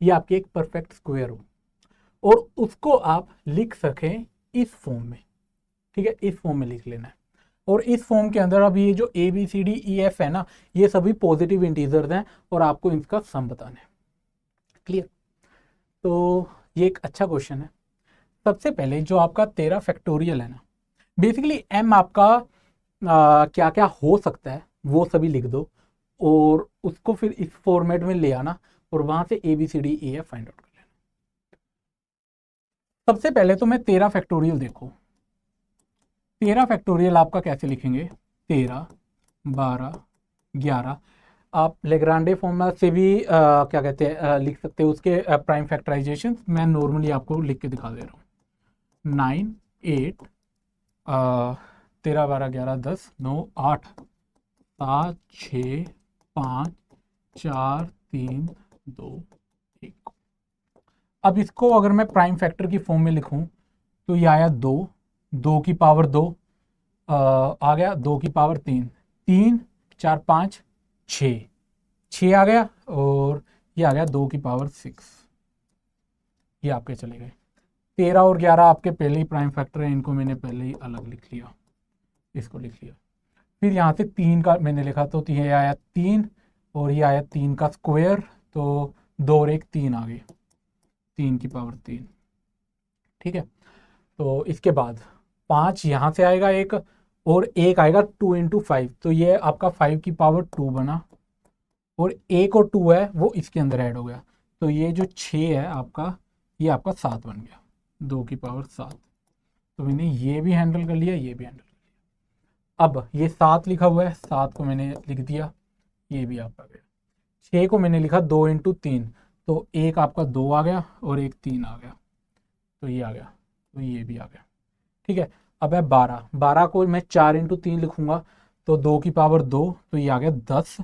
ये आपकी एक परफेक्ट स्क्वायर हो, और उसको आप लिख सकें इस फॉर्म में, ठीक है, इस फॉर्म में लिख लेना है। और इस फॉर्म के अंदर अब ये जो ABCDEF है ना, ये सभी पॉजिटिव इंटीजर्स हैं और आपको इनका सम बताना है। क्लियर, तो ये एक अच्छा क्वेश्चन है। सबसे पहले जो आपका 13 फैक्टोरियल है ना, बेसिकली m आपका क्या क्या हो सकता है वो सभी लिख दो, और उसको फिर इस फॉर्मेट में ले आना, और वहां से ABCDEF फाइंड आउट कर लेना। सबसे पहले तो मैं 13 फैक्टोरियल देखो, 13 फैक्टोरियल आपका कैसे लिखेंगे, 13 12 11, आप लेग्रांडे फॉर्मूला से भी क्या कहते हैं लिख सकते हो उसके प्राइम फैक्टराइजेशन, मैं नॉर्मली आपको लिख के दिखा दे रहा हूँ। 9 8 13 12 11 10 9 8 7 6 5 4 3 2 1। अब इसको अगर मैं प्राइम फैक्टर की फॉर्म में लिखूं तो ये आया 2 2 की पावर 2 आ गया, 2 की पावर 3 3 4 5 6 6 आ गया, और ये आ गया 2 की पावर 6, ये आपके चले गए। 13 और 11 आपके पहले ही प्राइम फैक्टर है, इनको मैंने पहले ही अलग लिख लिया, इसको लिख लिया। फिर यहाँ से 3 का मैंने लिखा तो ये आया 3 और ये आया 3 का स्क्वायर, तो 2 और 1 3 आ गई, 3 की पावर 3। ठीक है, तो इसके बाद 5 यहाँ से आएगा एक, और एक आएगा 2 इंटू 5, तो ये आपका 5 की पावर 2 बना, और एक और 2 है वो इसके अंदर ऐड हो गया, तो ये जो 6 है आपका, ये आपका 7 बन गया, 2 की पावर 7। तो मैंने ये भी हैंडल कर लिया, ये भी हैंडल कर लिया। अब ये 7 लिखा हुआ है, 7 को मैंने लिख दिया, ये भी आपका गया। 6 को मैंने लिखा 2 इंटू 3, तो एक आपका 2 आ गया और एक 3 आ गया, तो ये आ गया, तो ये भी आ गया। ठीक है, अब है 12, 12 को मैं 4 इंटू 3 लिखूंगा, तो 2 की पावर 2, तो ये आ गया 10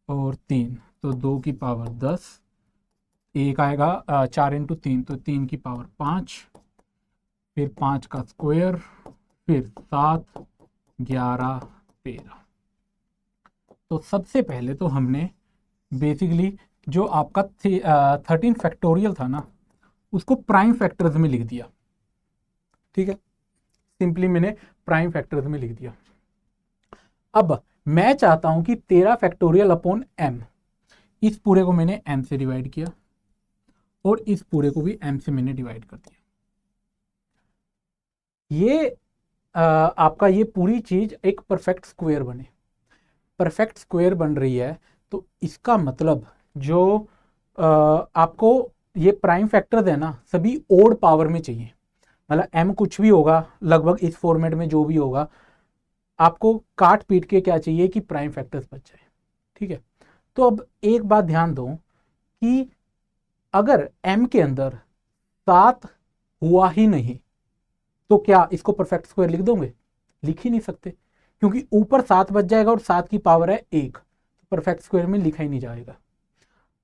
और 3, तो 2 की पावर 10, एक आएगा 4 इंटू 3, तो 3 की पावर 5, फिर 5 का स्क्वायर, फिर 7, 11, 13। तो सबसे पहले तो हमने बेसिकली जो आपका 13 फैक्टोरियल था ना, उसको प्राइम फैक्टर्स में लिख दिया। ठीक है, सिंपली मैंने प्राइम फैक्टर्स में लिख दिया। अब मैं चाहता हूं कि 13 फैक्टोरियल अपॉन m, इस पूरे को मैंने m से डिवाइड किया और इस पूरे को भी m से मैंने डिवाइड कर दिया। ये आपका ये पूरी चीज एक परफेक्ट स्क्वायर बने, परफेक्ट स्क्वायर बन रही है, तो इसका मतलब जो आपको ये प्राइम फैक्टर्स है ना, सभी ओड पावर में चाहिए। मतलब m कुछ भी होगा लगभग इस फॉर्मेट में जो भी होगा, आपको काट पीट के क्या चाहिए कि प्राइम फैक्टर्स बच जाए। ठीक है, तो अब एक बात ध्यान दो कि अगर m के अंदर 7 हुआ ही नहीं, तो क्या इसको परफेक्ट स्क्वायर लिख दोगे? लिख ही नहीं सकते, क्योंकि ऊपर 7 बच जाएगा और 7 की पावर है 1, तो परफेक्ट स्क्वायर में लिखा ही नहीं जाएगा।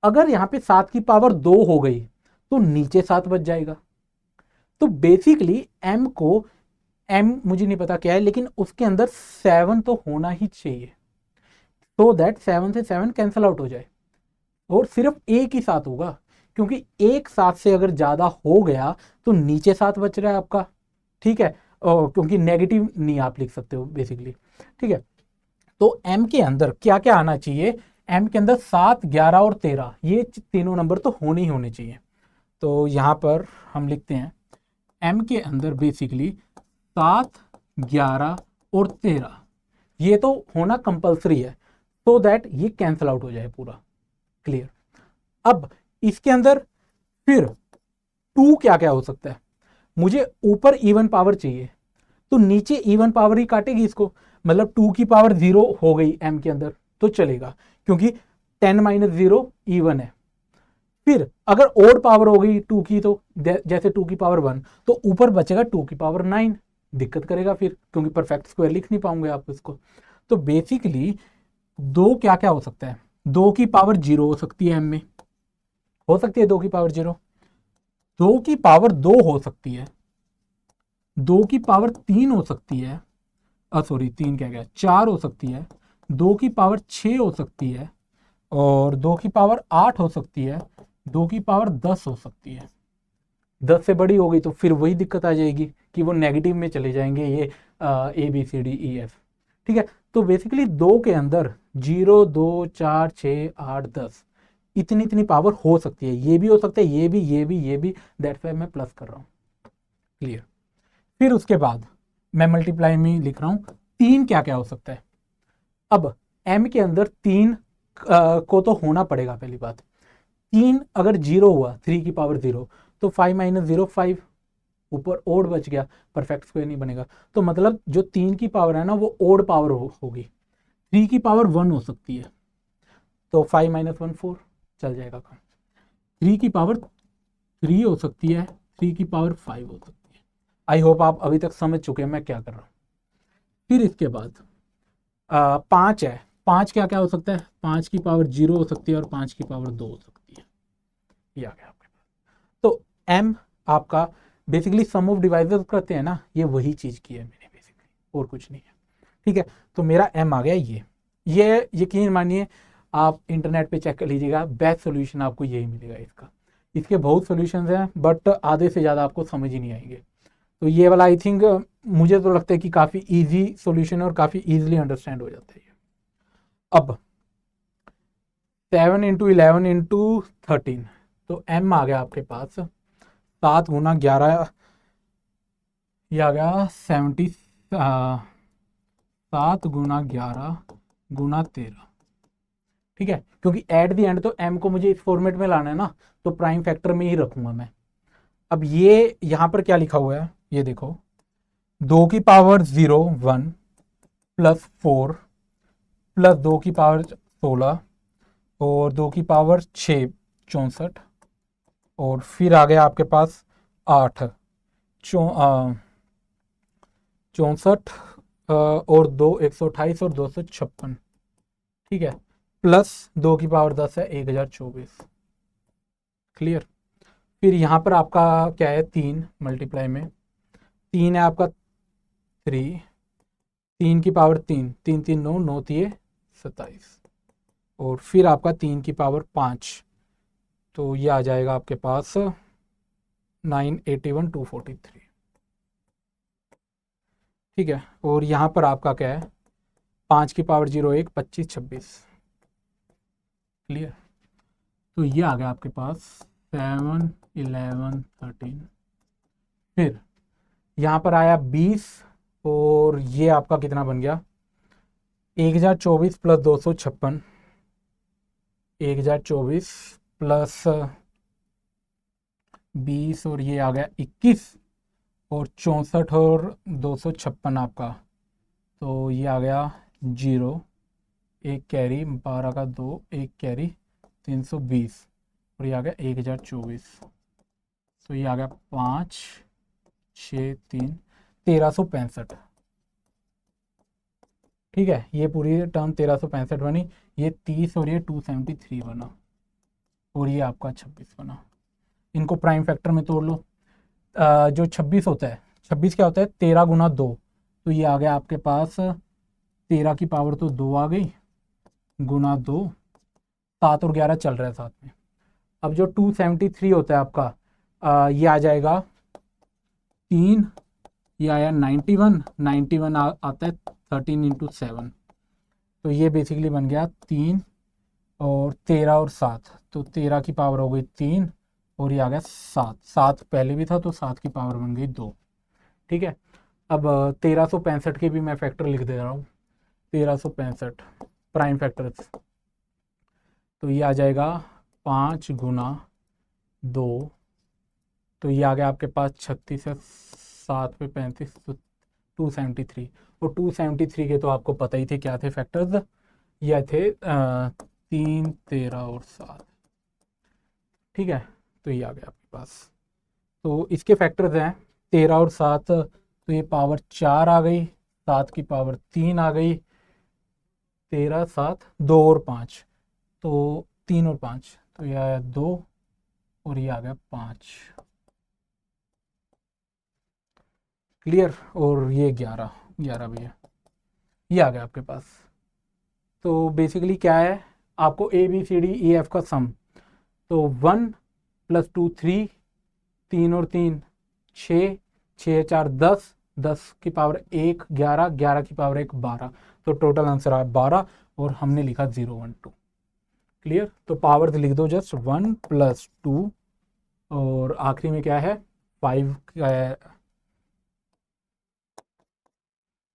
अगर यहाँ पे 7 की पावर 2 हो गई तो नीचे 7 बच जाएगा। तो बेसिकली m को, m मुझे नहीं पता क्या है, लेकिन उसके अंदर 7 तो होना ही चाहिए, तो दैट 7 से 7 कैंसल आउट हो जाए और सिर्फ एक ही 7 होगा, क्योंकि एक 7 से अगर ज्यादा हो गया तो नीचे 7 बच रहा है आपका। ठीक है, क्योंकि नेगेटिव नहीं आप लिख सकते हो बेसिकली। ठीक है, तो m के अंदर क्या क्या आना चाहिए? m के अंदर 7, 11 और 13, ये तीनों नंबर तो होने ही होने चाहिए। तो यहाँ पर हम लिखते हैं m के अंदर बेसिकली 7, 11 और 13, ये तो होना कंपलसरी है, तो दैट ये कैंसल आउट हो जाए पूरा। क्लियर? अब इसके अंदर फिर 2 क्या क्या हो सकता है? मुझे ऊपर इवन पावर चाहिए, तो नीचे इवन पावर ही काटेगी इसको, मतलब 2 की पावर 0 हो गई m के अंदर तो चलेगा, क्योंकि 10 माइनस 0 इवन है। फिर अगर ओड पावर हो गई 2 की, तो जैसे 2 की पावर 1, तो ऊपर बचेगा 2 की पावर 9, दिक्कत करेगा फिर, क्योंकि परफेक्ट स्क्वायर लिख नहीं पाऊंगे आप इसको। तो बेसिकली 2 क्या क्या हो सकता है? 2 की पावर 0 हो सकती है m में, हो सकती है 2 की पावर 0, 2 की पावर 2 हो सकती है, 2 की पावर 3 हो सकती है, सॉरी 3 क्या गया, 4 हो सकती है, 2 की पावर 6 हो सकती है, और 2 की पावर 8 हो सकती है, 2 की पावर 10 हो सकती है। 10 से बड़ी हो गई तो फिर वही दिक्कत आ जाएगी कि वो नेगेटिव में चले जाएंगे ये ABCDEF। ठीक है, तो बेसिकली 2 के अंदर 0, 2, 4, 6, 8, 10 इतनी इतनी पावर हो सकती है। ये भी हो सकता है, ये भी, ये भी, ये भी, दैट्स व्हाई मैं प्लस कर रहा हूँ। क्लियर? फिर उसके बाद मैं मल्टीप्लाई में लिख रहा हूँ 3 क्या क्या हो सकता है। अब m के अंदर 3 को तो होना पड़ेगा। पहली बात, 3 अगर 0 हुआ, 3 की पावर 0, तो 5 माइनस 0 5, ऊपर ओड बच गया, परफेक्ट स्क्वायर नहीं बनेगा। तो मतलब जो 3 की पावर है ना, वो ओड पावर होगी। 3 की पावर 1 हो सकती है, तो 5 माइनस 1 4, चल जाएगा काम। 3 की पावर 3 हो सकती है, 3 की पावर 5 हो सकती है। आई होप आप अभी तक समझ चुके हैं मैं क्या कर रहा हूँ। फिर इसके बाद 5 है, 5 क्या क्या हो सकता है? 5 की पावर 0 हो सकती है और 5 की पावर 2 हो सकती है। ये आ गया आपके पास। तो m आपका बेसिकली सम ऑफ डिवाइसेस करते हैं ना, ये वही चीज की है मैंने बेसिकली, और कुछ नहीं है। ठीक है, तो मेरा m आ गया ये यकीन मानिए आप इंटरनेट पे चेक कर लीजिएगा, बेस्ट सोल्यूशन आपको यही मिलेगा इसका। इसके बहुत सोल्यूशंस हैं, बट आधे से ज़्यादा आपको समझ ही नहीं आएंगे। तो ये वाला आई थिंक मुझे तो लगता है कि काफ़ी इजी सॉल्यूशन है और काफ़ी इजीली अंडरस्टैंड हो जाता है। अब 7 × 11 × 13, तो m आ गया आपके पास 7 × 11, ये आ गया 7 × 11 × 13, ठीक है, क्योंकि एट द एंड तो m को मुझे इस फॉर्मेट में लाना है ना, तो प्राइम फैक्टर में ही रखूंगा मैं। अब ये यहां पर क्या लिखा हुआ है, ये देखो, 2 की पावर 0 1 प्लस 4 प्लस 2 की पावर 16 और 2 की पावर 6 64, और फिर आ गया आपके पास 8 64 और 128 और 256, ठीक है, प्लस 2 की पावर 10 है 1024। क्लियर। फिर यहाँ पर आपका क्या है, 3 मल्टीप्लाई में 3 है आपका 3, 3 की पावर 3, 3 3 9 9 3 27, और फिर आपका 3 की पावर 5, तो ये आ जाएगा आपके पास 981 243, ठीक है। और यहाँ पर आपका क्या है, 5 की पावर 0 1 25 26। क्लियर। तो ये आ गया आपके पास 7 11 13। फिर यहाँ पर आया 20, और ये आपका कितना बन गया, 1024 प्लस 256, 1024 प्लस 20, और ये आ गया 21, और 64 और 256 आपका, तो ये आ गया 0, एक कैरी 12 का 2, एक कैरी 320, और ये आ गया 1024, तो ये आ गया 5 6 3 1365, ठीक है। ये पूरी टर्म 1365 बनी, ये 30 और ये 273 बना, और ये आपका 26 बना। इनको प्राइम फैक्टर में तोड़ लो। जो 26 होता है, 26 क्या होता है, 13 × 2, तो ये आ गया आपके पास 13 की पावर तो 2 आ गई, गुना 2, 7 और 11 चल रहा है साथ में। अब जो 273 होता है आपका, ये आ जाएगा 3, ये आया 91, 91 आता है 13 × 7, तो ये बेसिकली बन गया 3 और 13 और 7, तो 13 की पावर हो गई 3, और ये आ गया 7, 7 पहले भी था तो 7 की पावर बन गई 2, ठीक है। अब 1365 के भी मैं फैक्टर लिख दे रहा हूँ, 1365 प्राइम फैक्टर, तो ये आ जाएगा 5 × 2, तो ये आ गया आपके पास 36 है, 7 पे 35, तो 273, और 273 के तो आपको पता ही थे क्या थे फैक्टर्स, ये थे 3 13 और 7, ठीक है। तो ये आ गया आपके पास, तो इसके फैक्टर्स हैं 13 और 7, तो ये पावर 4 आ गई, 7 की पावर 3 आ गई, 13 7 2 और 5, तो 3 और 5, तो ये आया 2, और ये आ गया 5। क्लियर। और ये 11 11 भी है, ये आ गया आपके पास। तो बेसिकली क्या है, आपको A B C D E F का सम, तो 1 + 2 3, 3 और 3 6, 6 4 10, 10 की पावर 1 11, 11 की पावर 1 12, तो टोटल आंसर आया 12, और हमने लिखा 0 1 2। क्लियर। तो पावर्स लिख दो जस्ट 1 + 2, और आखिरी में क्या है 5 का है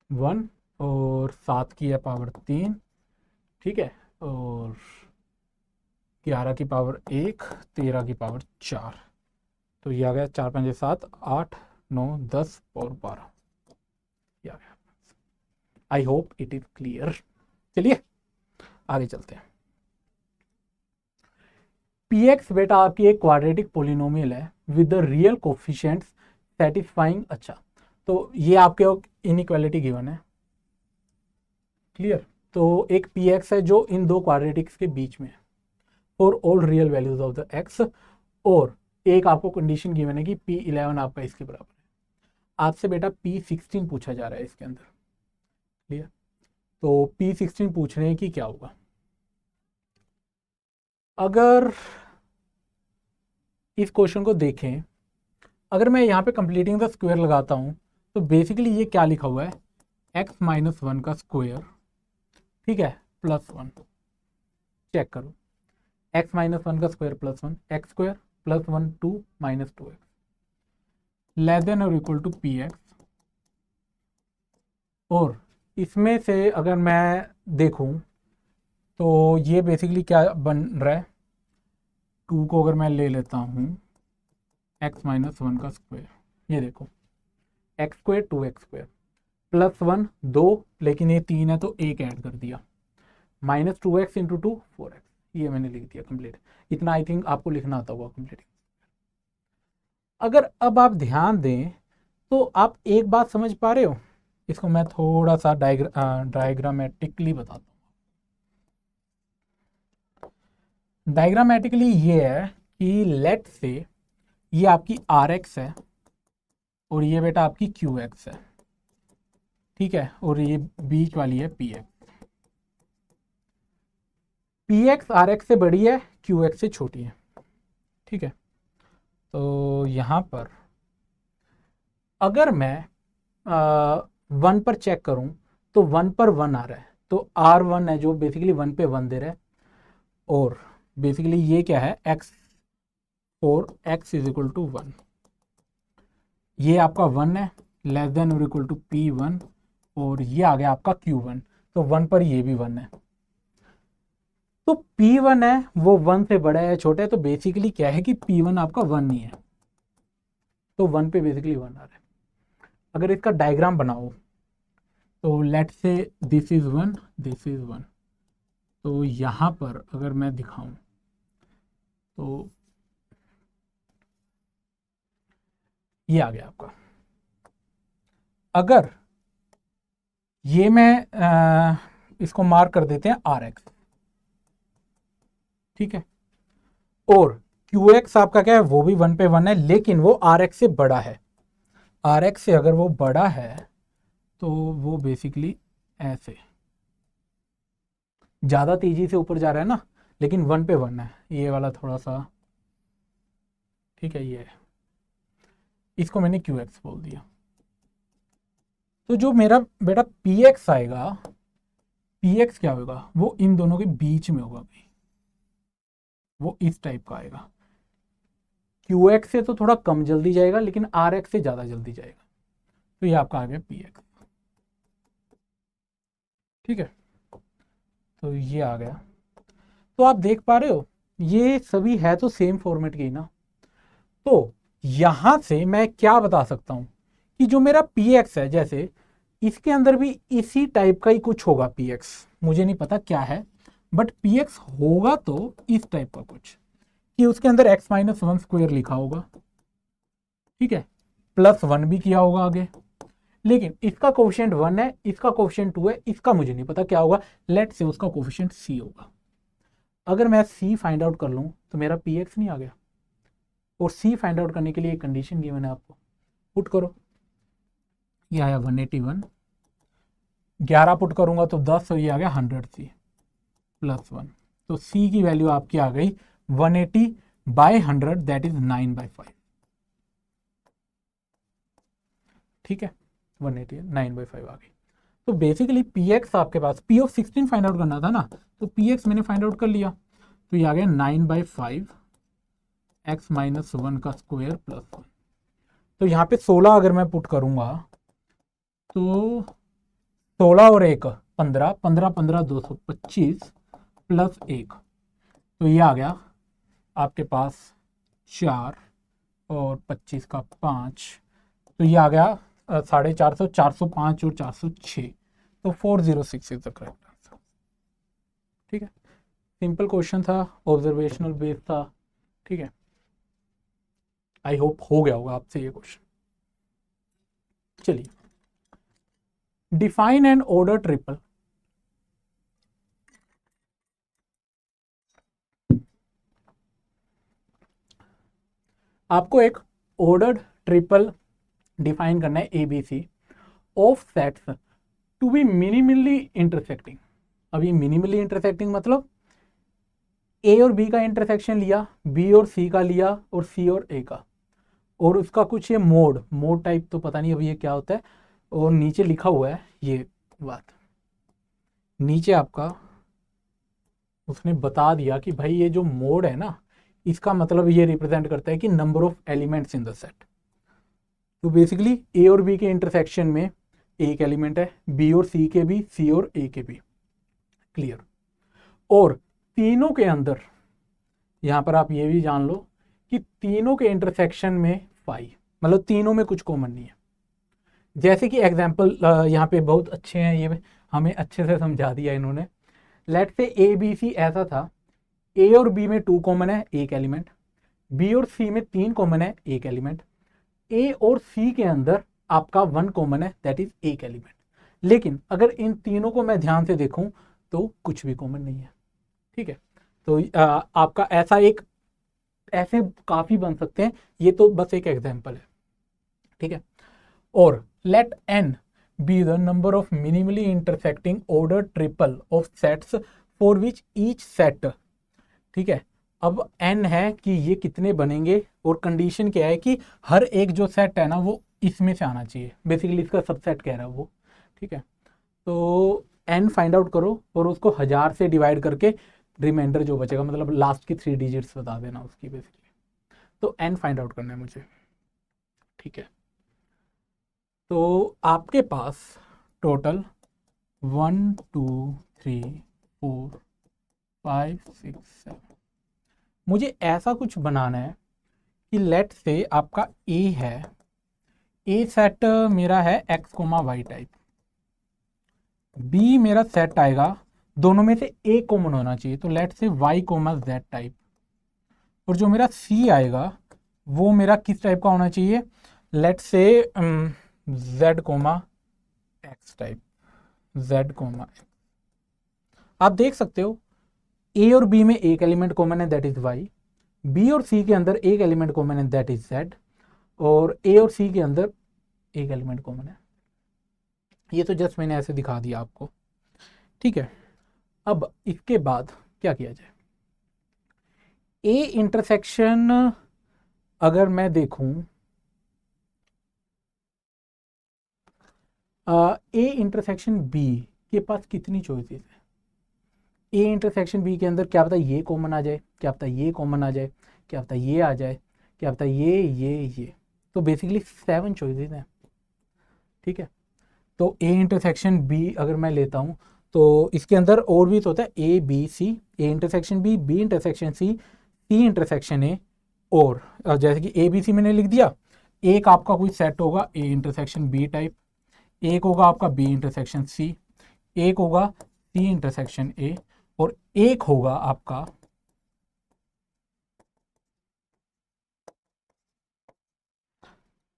1, और 7 की है पावर 3, ठीक है, और 11 की पावर 1, 13 की पावर 4, तो ये आ गया 4 5 7 8 9 10 और 12, ये आ गया। I hope it is clear. चलिए आगे चलते हैं। px बेटा आपकी एक क्वाड्रेटिक पोलिनोमियल है with the real coefficients satisfying, अच्छा, तो ये आपके इनइक्वालिटी गिवन है। क्लियर। तो एक px है जो इन दो क्वाड्रेटिक्स के बीच में है for all real values of the x, और एक आपको कंडीशन गिवन है कि p11 आपका इसके बराबर है। आपसे बेटा p16 पूछा जा रहा है इसके अंदर। क्लियर। तो p16 पूछ रहे हैं कि क्या होगा अगर इस क्वेश्चन को देखें। अगर मैं यहाँ पे कंप्लीटिंग द स्क्वायर लगाता हूँ तो बेसिकली ये क्या लिखा हुआ है, x माइनस वन का स्क्वायर, ठीक है, प्लस वन। चेक करो, x माइनस वन का square plus one, X square plus one, two minus two X less than और इक्वल टू पी एक्स। और इसमें से अगर मैं देखूं तो ये बेसिकली क्या बन रहा है, टू को अगर मैं ले लेता हूँ एक्स माइनस वन का स्क्वायर, ये देखो X square to X square plus one दो, लेकिन ये तीन है तो एक ऐड कर दिया, minus two x into two four x, ये मैंने लिख दिया कंप्लीट। इतना आई थिंक आपको लिखना आता होगा कंप्लीट। अगर अब आप ध्यान दें तो आप एक बात समझ पा रहे हो, इसको मैं थोड़ा सा डायग्रामेटिकली बताता हूँ। डायग्रामेटिकली ये है कि लेट से ये आपकी आर एक्स है और ये बेटा आपकी क्यू एक्स है, ठीक है, और ये बीच वाली है P X. P X R X से बड़ी है, क्यू एक्स से छोटी है, ठीक है। तो यहाँ पर अगर मैं वन पर चेक करूं तो वन पर वन आ रहा है, तो आर वन है जो बेसिकली वन पे वन दे रहा है, और बेसिकली ये क्या है एक्स, और X is equal to one, ये आपका वन है लेस देन और इक्वल टू पी वन, और ये आ गया आपका क्यू वन, तो वन पर ये भी वन है। तो पी वन है वो वन से बड़ा है छोटा है, तो बेसिकली क्या है कि पी वन आपका वन नहीं है, तो वन पे बेसिकली वन आ रहा है। अगर इसका डायग्राम बनाओ तो लेट से this is one, this is one, तो यहाँ पर अगर मैं दिखाऊं तो ये आ गया आपका। अगर ये मैं इसको मार्क कर देते हैं आर एक्स, ठीक है, और क्यू एक्स आपका क्या है, वो भी वन पे वन है, लेकिन वो आर एक्स से बड़ा है। आर एक्स से अगर वो बड़ा है तो वो बेसिकली ऐसे ज़्यादा तेजी से ऊपर जा रहा है ना, लेकिन वन पे वन है, ये वाला थोड़ा सा, ठीक है, ये है, इसको मैंने क्यू एक्स बोल दिया। तो जो मेरा बेटा पी एक्स आएगा, पी एक्स क्या होगा, वो इन दोनों के बीच में होगा भाई, वो इस टाइप का आएगा। क्यू एक्स से तो थोड़ा कम जल्दी जाएगा, लेकिन आर एक्स से ज़्यादा जल्दी जाएगा, तो ये आपका आ गया पी एक्स, ठीक है। तो ये आ गया, तो आप देख पा रहे हो ये सभी है तो सेम फॉर्मेट की ना। तो यहां से मैं क्या बता सकता हूं कि जो मेरा पी एक्स है, जैसे इसके अंदर भी इसी टाइप का ही कुछ होगा पी एक्स, मुझे नहीं पता क्या है, बट पी एक्स होगा तो इस टाइप का कुछ, कि उसके अंदर एक्स माइनस वन स्क्वायर लिखा होगा, ठीक है, प्लस वन भी किया होगा आगे, लेकिन इसका कोफिशिएंट वन है, इसका कोफिशिएंट टू है, इसका मुझे नहीं पता क्या होगा, लेट से उसका कोफिशिएंट सी होगा। अगर मैं सी फाइंड आउट कर लूं तो मेरा पी एक्स नहीं आ गया, और सी फाइंड आउट करने के लिए एक कंडीशन दी मैंने आपको, पुट करो, ये आया 181, 11 पुट करूंगा तो 10, और ये आ गया 100 सी प्लस वन, तो सी की वैल्यू आपकी आ गई 180 बाय 100, दैट इज 9/5, ठीक है, 180 9/5 आ गई। तो बेसिकली पी एक्स आपके पास पी ऑफ 16 फाइंड आउट करना था ना, तो पी एक्स मैंने फाइंड आउट कर लिया, तो ये आ गया 9/5 एक्स माइनस वन का स्क्वायर प्लस वन। तो यहाँ पे 16 अगर मैं पुट करूंगा तो 16 और एक 15, 15 15 225 प्लस एक, तो ये आ गया आपके पास 4 और 25 का 5, तो ये आ गया 450, 405 और 406, तो 406 इज द करेक्ट आंसर, ठीक है। सिंपल क्वेश्चन था, ऑब्जर्वेशनल बेस्ड था, ठीक है। आई होप हो गया होगा आपसे ये क्वेश्चन। चलिए, डिफाइन एन ऑर्डर ट्रिपल, आपको एक ऑर्डर्ड ट्रिपल डिफाइन करना है A B C of sets to be minimally intersecting. अभी मिनिमली इंटरसेक्टिंग मतलब ए और बी का इंटरसेक्शन लिया, बी और सी का लिया, और सी और ए का, और उसका कुछ ये मोड टाइप तो पता नहीं अभी ये क्या होता है। और नीचे लिखा हुआ है ये बात, नीचे आपका उसने बता दिया कि भाई ये जो मोड है ना, इसका मतलब ये रिप्रेजेंट करता है कि number of elements in the set. तो बेसिकली ए और बी के इंटरसेक्शन में एक एलिमेंट है, बी और सी के भी, सी और ए के भी। क्लियर। और तीनों के अंदर यहां पर आप ये भी जान लो कि तीनों के इंटरसेक्शन में फाई, मतलब तीनों में कुछ कॉमन नहीं है। जैसे कि एग्जाम्पल यहाँ पे बहुत अच्छे हैं, ये हमें अच्छे से समझा दिया इन्होंने। लेट से ए बी सी ऐसा था, ए और बी में 2 कॉमन है, एक एलिमेंट। बी और सी में 3 कॉमन है, एक एलिमेंट। ए और सी के अंदर आपका 1 कॉमन है, दैट इज एक एलिमेंट। लेकिन अगर इन तीनों को मैं ध्यान से देखूं तो कुछ भी कॉमन नहीं है। ठीक है। तो आपका ऐसे काफी बन सकते हैं, ये तो बस एक एग्जांपल है। ठीक है। और let N be the number of minimally intersecting order triple of sets for which each set. ठीक है। अब एन है कि ये कितने बनेंगे, और कंडीशन क्या है कि हर एक जो सेट है ना वो इसमें से आना चाहिए, बेसिकली इसका सबसेट कह रहा है वो। ठीक है। तो एन फाइंड आउट करो और उसको 1000 से डिवाइड करके रिमाइंडर जो बचेगा, मतलब लास्ट की 3 डिजिट्स बता देना उसकी बेसिकली। तो एन फाइंड आउट करना है मुझे। ठीक है। तो आपके पास टोटल 1 2 3 4 5 6 7, मुझे ऐसा कुछ बनाना है कि लेट से आपका ए है, ए सेट मेरा है X comma Y type, B मेरा सेट आएगा, दोनों में से ए कॉमन होना चाहिए, तो लेट से वाई कोमा जेड टाइप। और जो मेरा सी आएगा वो मेरा किस टाइप का होना चाहिए, let say Z comma X type, Z comma X. आप देख सकते हो ए और बी में एक एलिमेंट कॉमन है, दैट इज वाई। बी और सी के अंदर एक एलिमेंट कॉमन है, दैट इज जेड। और ए और सी के अंदर एक एलिमेंट कॉमन है। ये तो जस्ट मैंने ऐसे दिखा दिया आपको। ठीक है। अब इसके बाद क्या किया जाए, ए इंटरसेक्शन अगर मैं देखूं, ए इंटरसेक्शन बी के पास कितनी चॉइसेस है। ए इंटरसेक्शन बी के अंदर क्या पता ये कॉमन आ जाए, क्या पता ये कॉमन आ जाए, क्या पता ये आ जाए, क्या पता ये। तो बेसिकली 7 चॉइसेस हैं। ठीक है। तो ए इंटरसेक्शन बी अगर मैं लेता हूं तो इसके अंदर और भी तो होता है A B C, A intersection B intersection C intersection A. और जैसे कि ए बी सी मैंने लिख दिया, एक आपका कोई सेट होगा ए इंटरसेक्शन बी टाइप, एक होगा आपका बी इंटरसेक्शन सी, एक होगा सी इंटरसेक्शन ए, और एक होगा आपका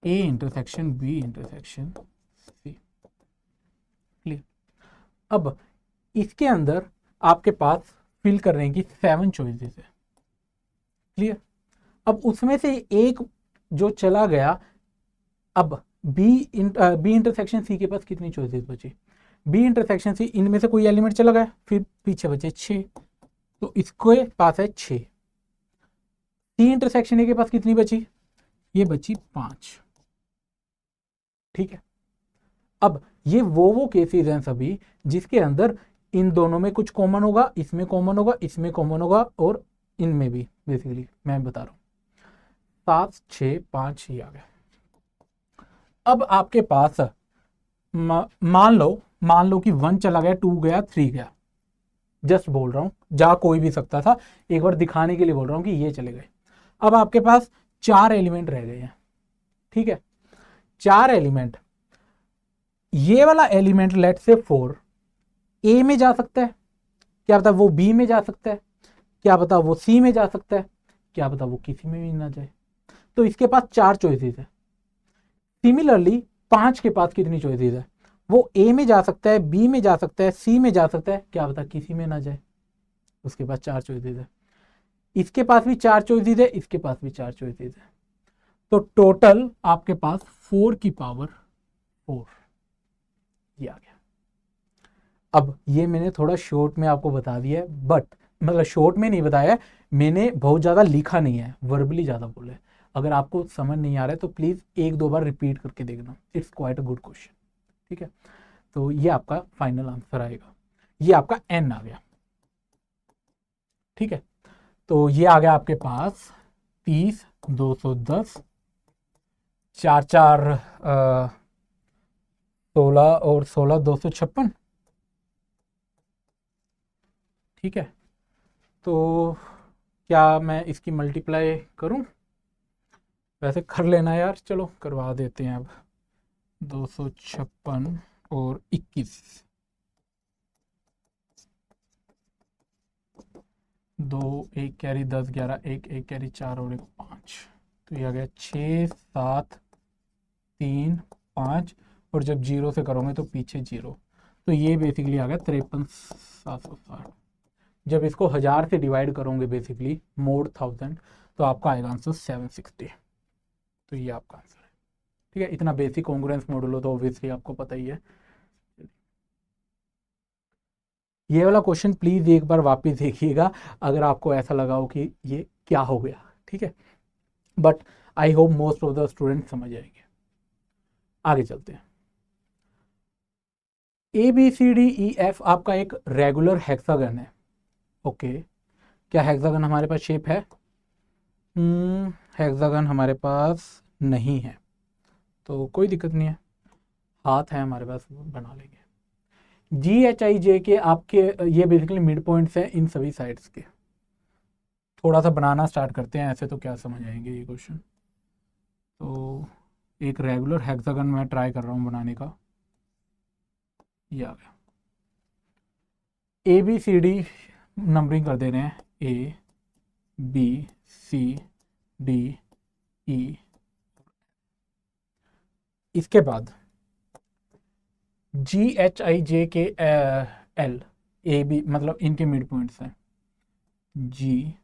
A intersection B intersection C. Clear. अब इसके अंदर आपके पास फिल करने की 7 चॉइसेस है। क्लियर। अब उसमें से एक जो चला गया, अब बी इंटरसेक्शन सी के पास कितनी चॉइसेस बची, बी इंटरसेक्शन सी, इनमें से कोई एलिमेंट चला गया, फिर पीछे बचे 6, तो इसके पास है 6। सी इंटरसेक्शन ए के पास कितनी बची, ये बची 5। ठीक है। अब ये वो केसेस हैं सभी जिसके अंदर इन दोनों में कुछ कॉमन होगा, इसमें कॉमन होगा, इसमें कॉमन होगा, और इनमें भी। बेसिकली मैं बता रहा हूं 7 6 5 ही आ गया। अब आपके पास मान लो कि 1 चला गया, 2 गया, 3 गया, जस्ट बोल रहा हूं, जा कोई भी सकता था, एक बार दिखाने के लिए बोल रहा हूं कि ये चले गए। अब आपके पास 4 एलिमेंट रह गए हैं। ठीक है। 4 एलिमेंट, ये वाला एलिमेंट लेट से 4 ए में जा सकता है, क्या पता वो बी में जा सकता है, क्या पता वो सी में जा सकता है, क्या पता वो किसी में भी ना जाए। तो इसके पास 4 चॉइसेस है। सिमिलरली 5 के पास कितनी चॉइसेस है, वो ए में जा सकता है, बी में जा सकता है, सी में जा सकता है, क्या पता किसी में ना जाए, उसके पास 4 चॉइसेस है। इसके पास भी 4 चॉइसेस है, इसके पास भी 4 चॉइसेस है। तो टोटल आपके पास 4 की पावर 4 ये आ गया। अब ये मैंने थोड़ा शॉर्ट में आपको बता दिया है, बट मतलब शॉर्ट में नहीं बताया, मैंने बहुत ज़्यादा लिखा नहीं है, वर्बली ज़्यादा बोला है। अगर आपको समझ नहीं आ रहा है तो प्लीज़ एक दो बार रिपीट करके देखना, it's quite a good question. ठीक है, तो ये आपका फाइनल आंसर आएगा, ये आपका n आ गया। ठीक है, तो ये आ गया आपके पास 30, 210, 4 4 16 और 16 256। ठीक है, तो क्या मैं इसकी मल्टीप्लाई करूं? वैसे कर लेना यार, चलो करवा देते हैं अब। 256 और 21, 2 1 कैरी 10 11, 1 1 कैरी 4 और 1 5, तो ये आ गया 6 7 3 5, और जब जीरो से करोगे तो पीछे जीरो, तो ये बेसिकली आ गया 53,760। जब इसको 1000 से डिवाइड करोगे बेसिकली मोड 1000, तो आपका आएगा आंसर 760। तो ये आपका आंसर है। ठीक है, इतना बेसिक कॉन्ग्रुएंस मॉडुलो तो ऑब्वियसली आपको पता ही है। ये वाला क्वेश्चन प्लीज़ एक बार वापस देखिएगा अगर आपको ऐसा लगा हो कि ये क्या हो गया। ठीक है, but I hope most of the student समझ आएंगे। आगे चलते हैं। ABCDEF आपका एक रेगुलर हेक्सागन है। ओके, क्या हेक्सागन हमारे पास शेप है? हेक्सागन हमारे पास नहीं है, तो कोई दिक्कत नहीं है, हाथ है हमारे पास, बना लेंगे। GHI J के आपके ये बेसिकली मिड पॉइंट्स हैं इन सभी साइड्स के। थोड़ा सा बनाना स्टार्ट करते हैं, ऐसे तो क्या समझ आएंगे ये क्वेश्चन। तो एक रेगुलर हेक्सागन मैं ट्राई कर रहा हूँ बनाने का। ये आ गया। ABCD नंबरिंग कर दे रहे हैं, ABCDE। इसके बाद GHI J के L AB, मतलब इनके मिड पॉइंट्स हैं GHIJKL।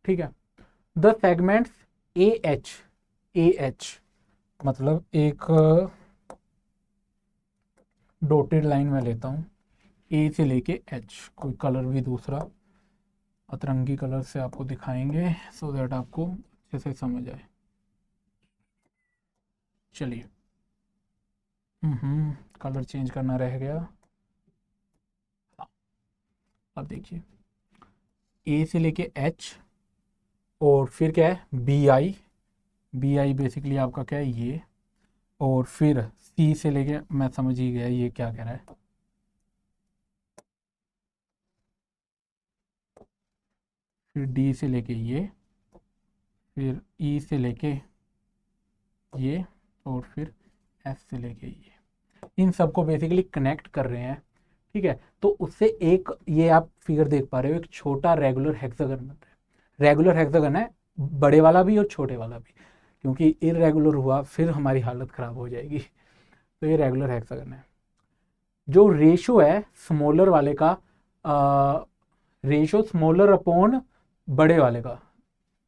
ठीक है, द सेगमेंट्स AH मतलब एक डॉटेड लाइन में लेता हूँ, A से लेके H, कोई कलर भी दूसरा अतरंगी कलर से आपको दिखाएंगे सो दैट आपको अच्छे से समझ आए। चलिए, कलर चेंज करना रह गया। अब देखिए, A से लेके H, और फिर क्या है BI बेसिकली आपका क्या है ये, और फिर C से लेके, मैं समझ ही गया ये क्या कह रहा है, फिर D से लेके ये, फिर E से लेके ये, और फिर F से लेके ये, इन सबको बेसिकली कनेक्ट कर रहे हैं। ठीक है, तो उससे एक ये आप फिगर देख पा रहे हो, एक छोटा रेगुलर हेक्सागन बन रहा है। रेगुलर हेक्सागन है, बड़े वाला भी और छोटे वाला भी, क्योंकि इरेगुलर हुआ फिर हमारी हालत ख़राब हो जाएगी। तो ये रेगुलर हेक्सागन है। जो रेशो है स्मॉलर वाले का, रेशो स्मॉलर अपॉन बड़े वाले का,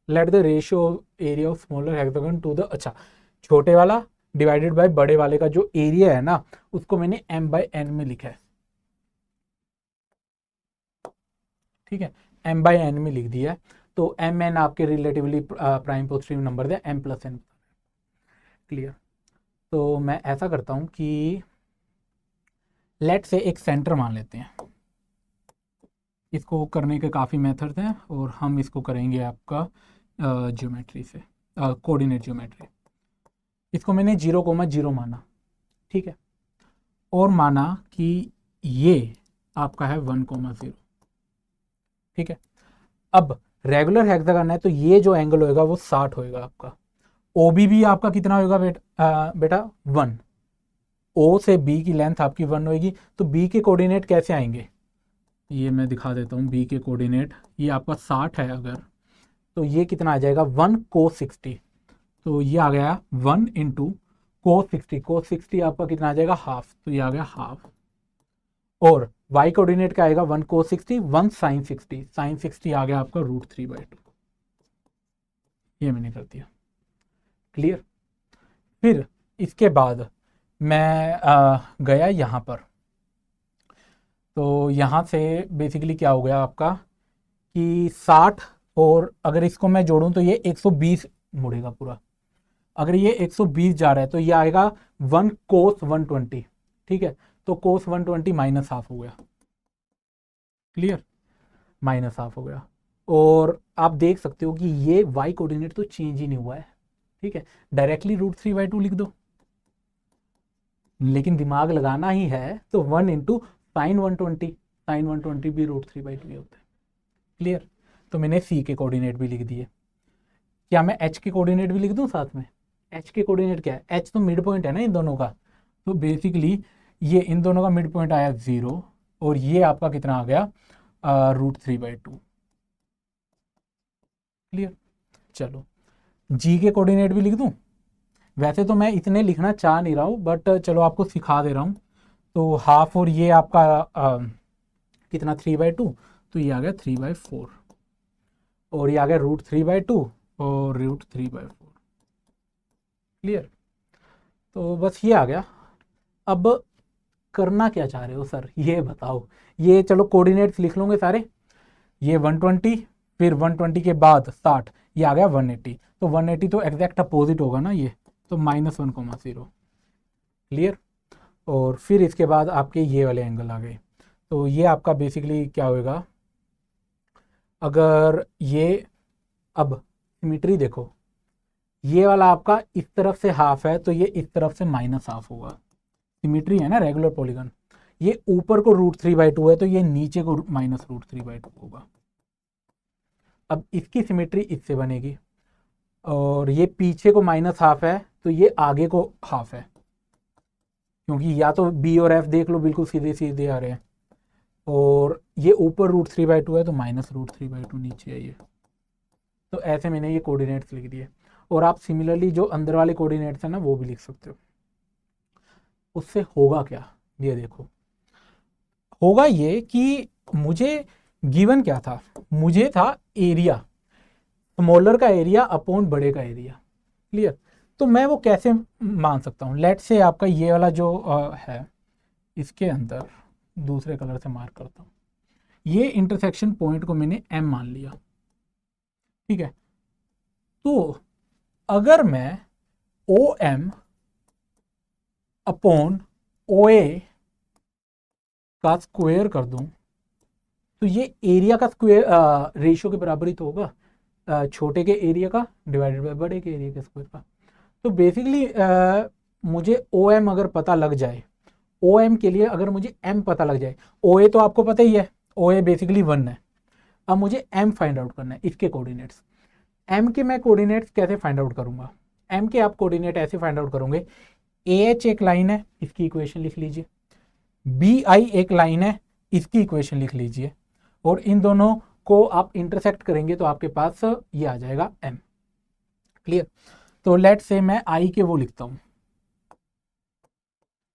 let the ratio area of smaller hexagon to the, अच्छा, छोटे वाला डिवाइडेड बाय बड़े वाले का जो एरिया है ना, उसको मैंने m/n में लिखा है। ठीक है, m/n में लिख दिया है, तो mn आपके रिलेटिवली प्राइम पॉजिटिव नंबर है, m+n। क्लियर? तो मैं ऐसा करता हूं कि लेट से एक सेंटर मान लेते हैं। इसको करने के काफ़ी मेथड्स हैं, और हम इसको करेंगे आपका ज्योमेट्री से, कोऑर्डिनेट ज्योमेट्री। इसको मैंने 0,0 माना। ठीक है, और माना कि ये आपका है 1,0। ठीक है, अब रेगुलर हेक्सागन है तो ये जो एंगल होएगा वो 60 होएगा आपका। OB भी आपका कितना होएगा बेटा 1। O से B की लेंथ आपकी 1 होएगी, तो B के कोऑर्डिनेट कैसे आएंगे, ये मैं दिखा देता हूँ। B के कोऑर्डिनेट ये आपका 60 है अगर, तो ये कितना आ जाएगा 1 cos 60, तो ये आ गया 1 इंटू cos 60। cos 60 आपका कितना आ जाएगा हाफ, तो ये आ गया हाफ। और y कोऑर्डिनेट क्या आएगा 1 cos 60, 1 sin 60, sin 60 आ गया आपका √3/2। ये मैंने कर दिया। क्लियर? फिर इसके बाद मैं गया यहाँ पर, तो यहाँ से बेसिकली क्या हो गया आपका कि 60, और अगर इसको मैं जोड़ूं तो ये 120 मुड़ेगा पूरा। अगर ये 120 जा रहा है तो ये आएगा 1 कोस 120, ठीक है। तो कोस 120 माइनस हाफ हो गया, क्लियर, माइनस हाफ हो गया। और आप देख सकते हो कि ये y कोऑर्डिनेट तो चेंज ही नहीं हुआ है, ठीक है। डायरेक्टली √3/2 लिख दो, लेकिन दिमाग लगाना ही है तो 1 इंटू साइन 120, साइन 120 भी √3/2 ही होता है, क्लियर। तो मैंने c के कोऑर्डिनेट भी लिख दिए। क्या मैं h के कोऑर्डिनेट भी लिख दूं साथ में? h के कोऑर्डिनेट क्या है? h तो मिड पॉइंट है ना इन दोनों का, तो बेसिकली ये इन दोनों का मिड पॉइंट आया 0, और ये आपका कितना आ गया √3/2, क्लियर। चलो g के कोऑर्डिनेट भी लिख दूं। वैसे तो मैं इतने लिखना चाह नहीं रहा हूँ, बट चलो आपको सिखा दे रहा हूँ। तो हाफ, और ये आपका कितना 3/2, तो ये आ गया 3/4, और ये आ गया √3/2 और √3/4, क्लियर। तो बस ये आ गया। अब करना क्या चाह रहे हो सर, ये बताओ। ये चलो कोऑर्डिनेट्स लिख लोगे सारे, ये 120, फिर 120 के बाद 60, ये आ गया 180, तो 180 तो एग्जैक्ट अपोजिट होगा ना ये, तो -1,0, क्लियर। और फिर इसके बाद आपके ये वाले एंगल आ गए, तो ये आपका बेसिकली क्या होएगा, अगर ये, अब सिमिट्री देखो, ये वाला आपका इस तरफ से हाफ है तो ये इस तरफ से माइनस हाफ होगा, सिमिट्री है ना, रेगुलर पॉलीगन। ये ऊपर को √3/2 है तो ये नीचे को -√3/2 होगा। अब इसकी सिमिट्री इससे बनेगी, और ये पीछे को माइनस हाफ है तो ये आगे को हाफ है, क्योंकि या तो बी और एफ देख लो बिल्कुल सीधे सीधे आ रहे हैं, और ये ऊपर √3/2 है तो -√3/2 नीचे है ये। तो ऐसे मैंने ये कोऑर्डिनेट्स लिख दिए, और आप सिमिलरली जो अंदर वाले कोऑर्डिनेट्स हैं ना वो भी लिख सकते हो। उससे होगा क्या, ये देखो, होगा ये कि मुझे गिवन क्या था, मुझे था एरिया, स्मॉलर का एरिया अपॉन बड़े का एरिया, क्लियर। तो मैं वो कैसे मान सकता हूँ? लेट से आपका ये वाला जो है, इसके अंदर दूसरे कलर से मार्क करता हूँ, ये इंटरसेक्शन पॉइंट को मैंने m मान लिया, ठीक है। तो अगर मैं OM अपॉन OA का स्क्वायर कर दूं तो ये एरिया का स्क्वायर रेशियो के बराबर ही तो होगा, छोटे के एरिया का डिवाइडेड बाय बड़े के एरिया के स्क्वायर का। तो बेसिकली मुझे OM अगर पता लग जाए, OM के लिए अगर मुझे M पता लग जाए, OA तो आपको पता ही है, OA बेसिकली 1 है। अब मुझे M फाइंड आउट करना है, इसके कोऑर्डिनेट्स। M के मैं कोऑर्डिनेट्स कैसे फाइंड आउट करूंगा? M के आप कोऑर्डिनेट ऐसे फाइंड आउट करोगे, AH एक लाइन है, इसकी इक्वेशन लिख लीजिए, BI एक लाइन है, इसकी इक्वेशन लिख लीजिए, और इन दोनों को आप इंटरसेक्ट करेंगे तो आपके पास ये आ जाएगा M, क्लियर। तो लेट से मैं I के वो लिखता हूं,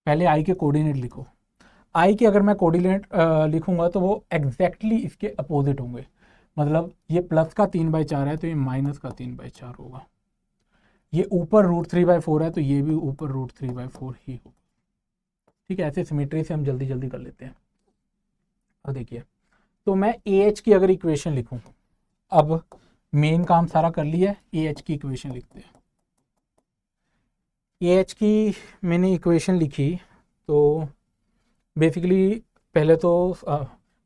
पहले I के कोऑर्डिनेट लिखो। I के अगर मैं कोऑर्डिनेट लिखूंगा तो वो एग्जैक्टली इसके अपोजिट होंगे, मतलब ये प्लस का 3/4 है तो ये माइनस का 3/4 होगा, ये ऊपर √3/4 है तो ये भी ऊपर √3/4 ही होगा, ठीक है। ऐसे सिमेट्री से हम जल्दी जल्दी कर लेते हैं। अब देखिए, तो मैं AH की अगर इक्वेशन लिखूं, अब मेन काम सारा कर लिया है, AH की इक्वेशन लिखते हैं। AH की मैंने इक्वेशन लिखी, तो बेसिकली पहले तो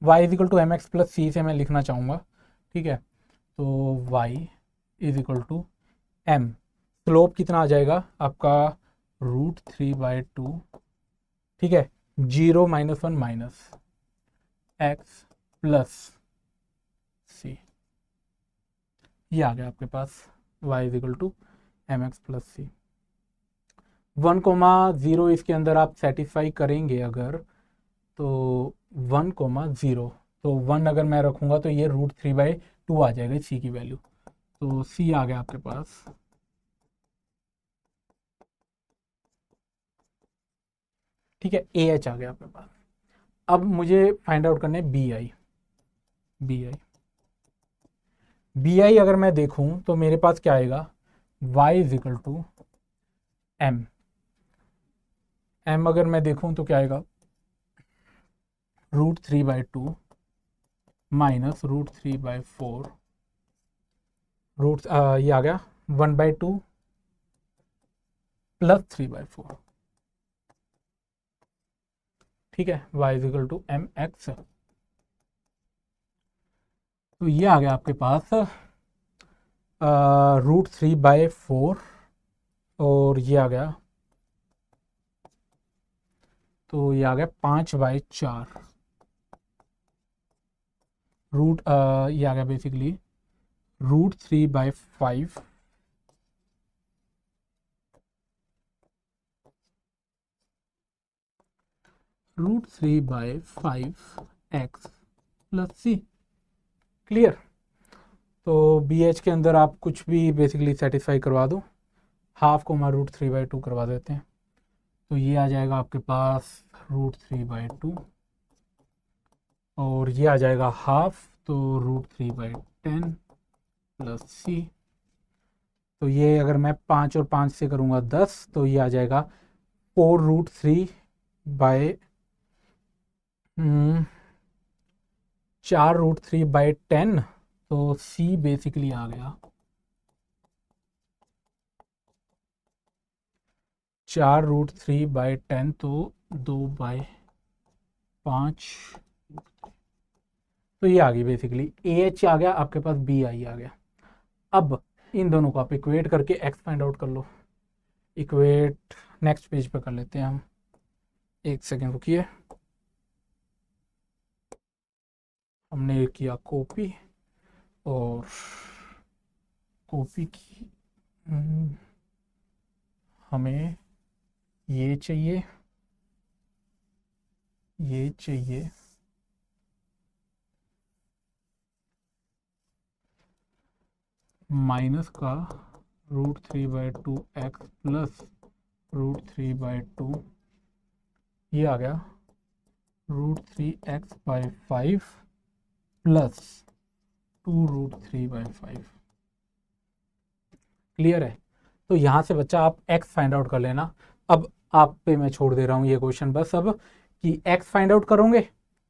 y = mx + c से मैं लिखना चाहूँगा, ठीक है। तो y = m, स्लोप कितना आ जाएगा आपका √3/2, ठीक है, 0 - 1 - x + c, ये आ गया आपके पास y = mx + c। 1,0 इसके अंदर आप सेटिस्फाई करेंगे अगर, तो 1,0, तो 1 अगर मैं रखूँगा तो ये √3/2 आ जाएगा सी की वैल्यू, तो सी आ गया आपके पास, ठीक है। AH आ गया आपके पास। अब मुझे फाइंड आउट करना है BI अगर मैं देखूं तो मेरे पास क्या आएगा, y = m, m अगर मैं देखूं तो क्या आएगा, √3/2 माइनस √3/4 ये आ गया 1/2 प्लस 3/4। ठीक है, y = mx। तो ये आ गया आपके पास √3/4 और ये आ गया, तो ये आ गया 5/4 ये आ गया basically √3/5 x plus c। Clear. तो बी एच के अंदर आप कुछ भी बेसिकली सेटिस्फाई करवा दो, हाफ को हमारा √3/2 करवा देते हैं, तो ये आ जाएगा आपके पास √3/2 और ये आ जाएगा हाफ, तो √3/10 प्लस c। तो ये अगर मैं 5 और 5 से करूँगा 10, तो ये आ जाएगा 4√3/10। तो c बेसिकली आ गया 4√3/10, तो 2/5। तो ये आ गई बेसिकली AH आ गया आपके पास, BI आ गया। अब इन दोनों को आप इक्वेट करके x फाइंड आउट कर लो। इक्वेट नेक्स्ट पेज पे कर लेते हैं हम, एक सेकेंड रुकिए। हमने किया कॉपी और कॉपी की, हमें ये चाहिए, ये चाहिए, माइनस का √3/2x प्लस √3/2, ये आ गया √3x/5 प्लस 2√3/5। क्लियर है। तो यहाँ से बच्चा आप x फाइंड आउट कर लेना। अब आप पे मैं छोड़ दे रहा हूँ ये क्वेश्चन बस अब, कि x फाइंड आउट करोगे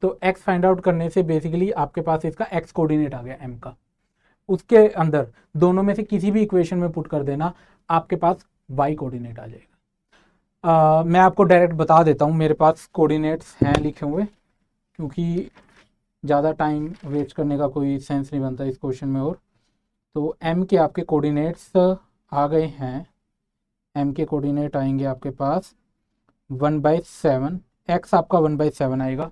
तो x फाइंड आउट करने से बेसिकली आपके पास इसका x कोऑर्डिनेट आ गया m का, उसके अंदर दोनों में से किसी भी इक्वेशन में पुट कर देना, आपके पास y कोऑर्डिनेट आ जाएगा। मैं आपको डायरेक्ट बता देता हूँ, मेरे पास कोऑर्डिनेट्स हैं लिखे हुए, क्योंकि ज़्यादा टाइम वेस्ट करने का कोई सेंस नहीं बनता इस क्वेश्चन में। और तो m के आपके कोऑर्डिनेट्स आ गए हैं, m के कोऑर्डिनेट आएंगे आपके पास 1/7, x आपका 1/7 आएगा,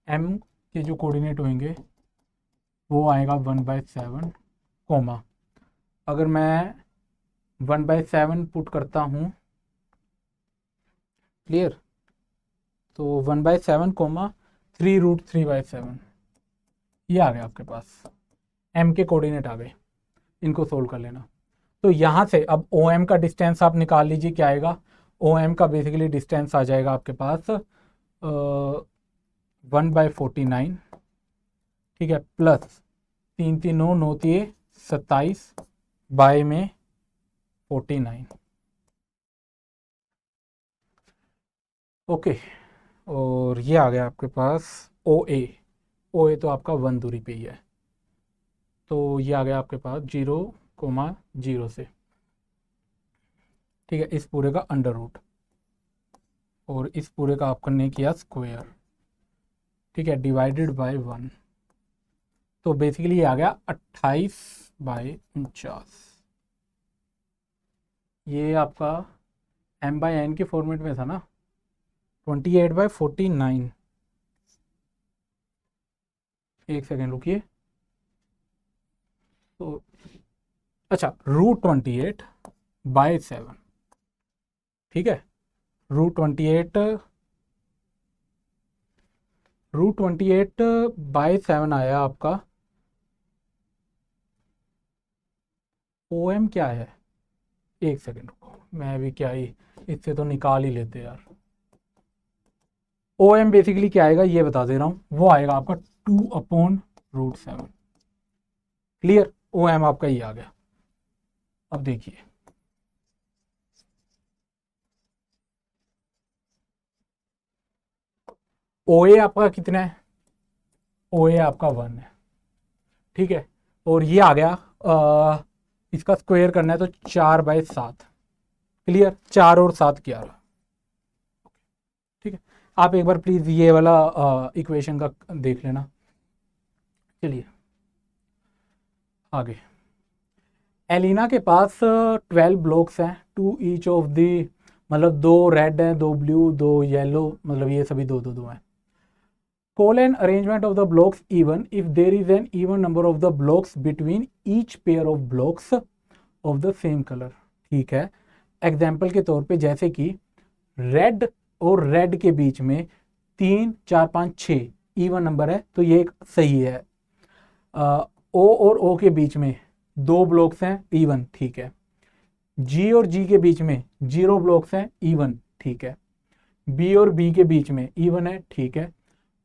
m के जो कोऑर्डिनेट होंगे वो आएगा 1/7, कोमा अगर मैं 1/7 पुट करता हूँ, क्लियर, तो 1/7 कोमा 3√3/7 ये आ गया आपके पास, m के कोऑर्डिनेट आ गए, इनको सोल्व कर लेना। तो यहाँ से अब OM का डिस्टेंस आप निकाल लीजिए, क्या आएगा, OM का बेसिकली डिस्टेंस आ जाएगा आपके पास 1/49, ठीक है, प्लस 3 3 9 9 27 बाय में 49। ओके, और ये आ गया आपके पास OA तो आपका 1 दूरी पे ही है, तो ये आ गया आपके पास 0,0 से, ठीक है, इस पूरे का अंडर रूट और इस पूरे का आपने किया स्क्वायर, ठीक है, डिवाइडेड बाय 1, तो बेसिकली ये आ गया 28/49। ये आपका m/n के फॉर्मेट में था ना, 28/49। एक सेकेंड रुकिए, तो अच्छा √28/7, ठीक है, √28/7 आया आपका। OM क्या है, एक सेकेंड रुको, मैं भी क्या ही इससे तो निकाल ही लेते यार। OM बेसिकली क्या आएगा ये बता दे रहा हूँ, वो आएगा आपका 2/√7। क्लियर, OM आपका ये आ गया। अब देखिए ओ ए आपका कितना है, ओ ए आपका 1 है, ठीक है। और ये आ गया इसका स्क्वायर करना है तो 4/7, क्लियर, 4 और 7 11, ठीक है। आप एक बार प्लीज ये वाला इक्वेशन का देख लेना। चलिए आगे, एलिना के पास 12 ब्लॉक्स हैं, टू ईच ऑफ दी, मतलब 2 रेड हैं, 2 ब्लू, 2 येलो, मतलब ये सभी 2 2 2 हैं। Call an arrangement of the blocks even if there is an even number of the blocks between each pair of blocks of the same color, ठीक है। Example के तौर पे जैसे कि रेड और रेड के बीच में 3 4 5 6 इवन नंबर है तो ये एक सही है। ओ और ओ के बीच में 2 ब्लॉक्स हैं इवन, ठीक है। जी और जी के बीच में 0 ब्लॉक्स हैं इवन, ठीक है। बी और बी के बीच में इवन है, ठीक है।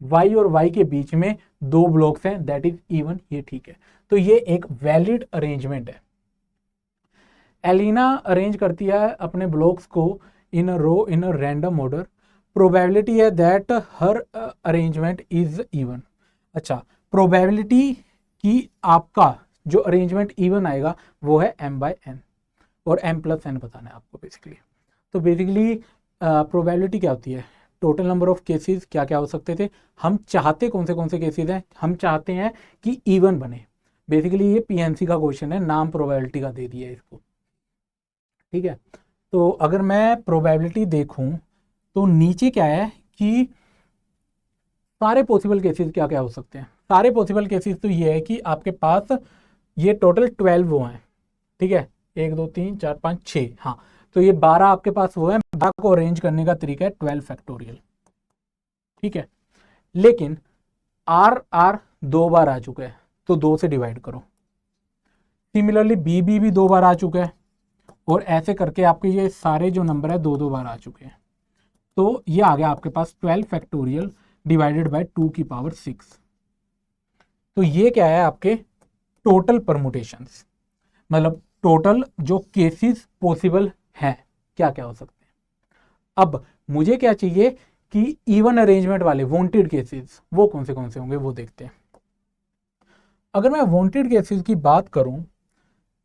वाई और वाई के बीच में 2 ब्लॉक्स हैं, दैट इज इवन, ये ठीक है। तो ये एक वैलिड अरेंजमेंट है। एलिना अरेंज करती है अपने ब्लॉक्स को इन अ रो इन अ रैंडम ऑर्डर, प्रोबेबिलिटी है that her arrangement is even. अच्छा, प्रोबेबिलिटी कि आपका जो अरेंजमेंट इवन आएगा वो है m/n, और m+n बताना है आपको बेसिकली। तो बेसिकली प्रोबेबिलिटी क्या होती है, टोटल नंबर ऑफ केसेस क्या क्या हो सकते थे, हम चाहते कौन से केसेस हैं, हम चाहते हैं कि इवन बने। बेसिकली ये पीएनसी का क्वेश्चन है, नाम प्रोबेबिलिटी का दे दिया है इसको, ठीक है। तो अगर मैं प्रोबेबिलिटी देखूं तो नीचे क्या है कि सारे पॉसिबल केसेस क्या क्या हो सकते हैं। सारे पॉसिबल केसेस तो ये है कि आपके पास ये टोटल 12 वो हैं, ठीक है, 1 2 3 4 5 6, हाँ। तो ये 12 आपके पास वो है, 12 को अरेंज करने का तरीका है 12 फैक्टोरियल, ठीक है। लेकिन आर आर 2 बार आ चुका है तो 2 से डिवाइड करो। सिमिलरली बी बी भी 2 बार आ चुका है, और ऐसे करके आपके ये सारे जो नंबर है 2 2 बार आ चुके हैं। तो ये आ गया आपके पास 12 फैक्टोरियल डिवाइडेड बाय 2 की पावर 6। तो ये क्या है आपके टोटल परमुटेशंस, मतलब टोटल जो केसेस पॉसिबल हैं क्या क्या हो सकते हैं। अब मुझे क्या चाहिए कि इवन अरेंजमेंट वाले वांटेड केसेस वो कौन से होंगे वो देखते हैं। अगर मैं वांटेड केसेस की बात करूं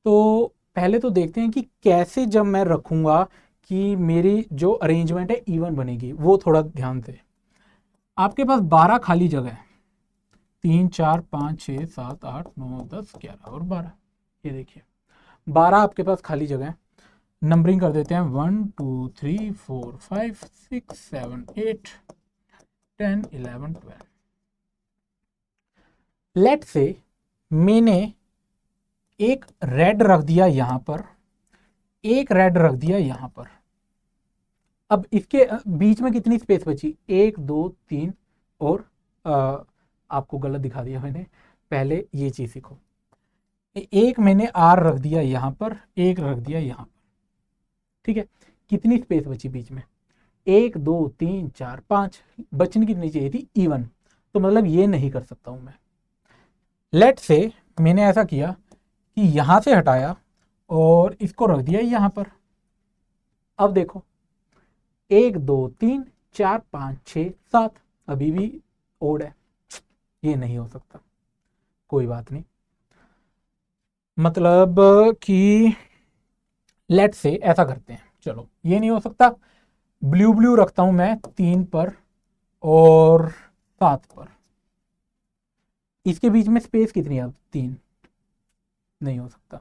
तो पहले तो देखते हैं कि कैसे जब मैं रखूंगा कि मेरी जो अरेंजमेंट है इवन बनेगी, वो थोड़ा ध्यान से। आपके पास 12 खाली जगह है, 3 4 5 6 7 8 9 10 11 और 12, ये देखिए 12 आपके पास खाली जगह है। नंबरिंग कर देते हैं 1 2 3 4 5 6 7 8 10 11 12। लेट से मैंने एक रेड रख दिया यहां पर, एक रेड रख दिया यहां पर। अब इसके बीच में कितनी स्पेस बची, 1 2 3 और आपको गलत दिखा दिया मैंने, पहले ये चीज सीखो। एक मैंने आर रख दिया यहां पर, एक रख दिया यहां पर, ठीक है। कितनी स्पेस बची बीच में, 1 2 3 4 5, बचनी कितनी चाहिए थी, इवन। तो मतलब ये नहीं कर सकता हूं मैं। लेट से मैंने ऐसा किया कि यहां से हटाया और इसको रख दिया यहां पर। अब देखो 1 2 3 4 5 6 7, अभी भी ओड है, ये नहीं हो सकता। कोई बात नहीं, मतलब कि लेट से ऐसा करते हैं, चलो ये नहीं हो सकता, ब्लू ब्लू रखता हूं मैं 3 पर और 7 पर। इसके बीच में स्पेस कितनी है अब, 3, नहीं हो सकता।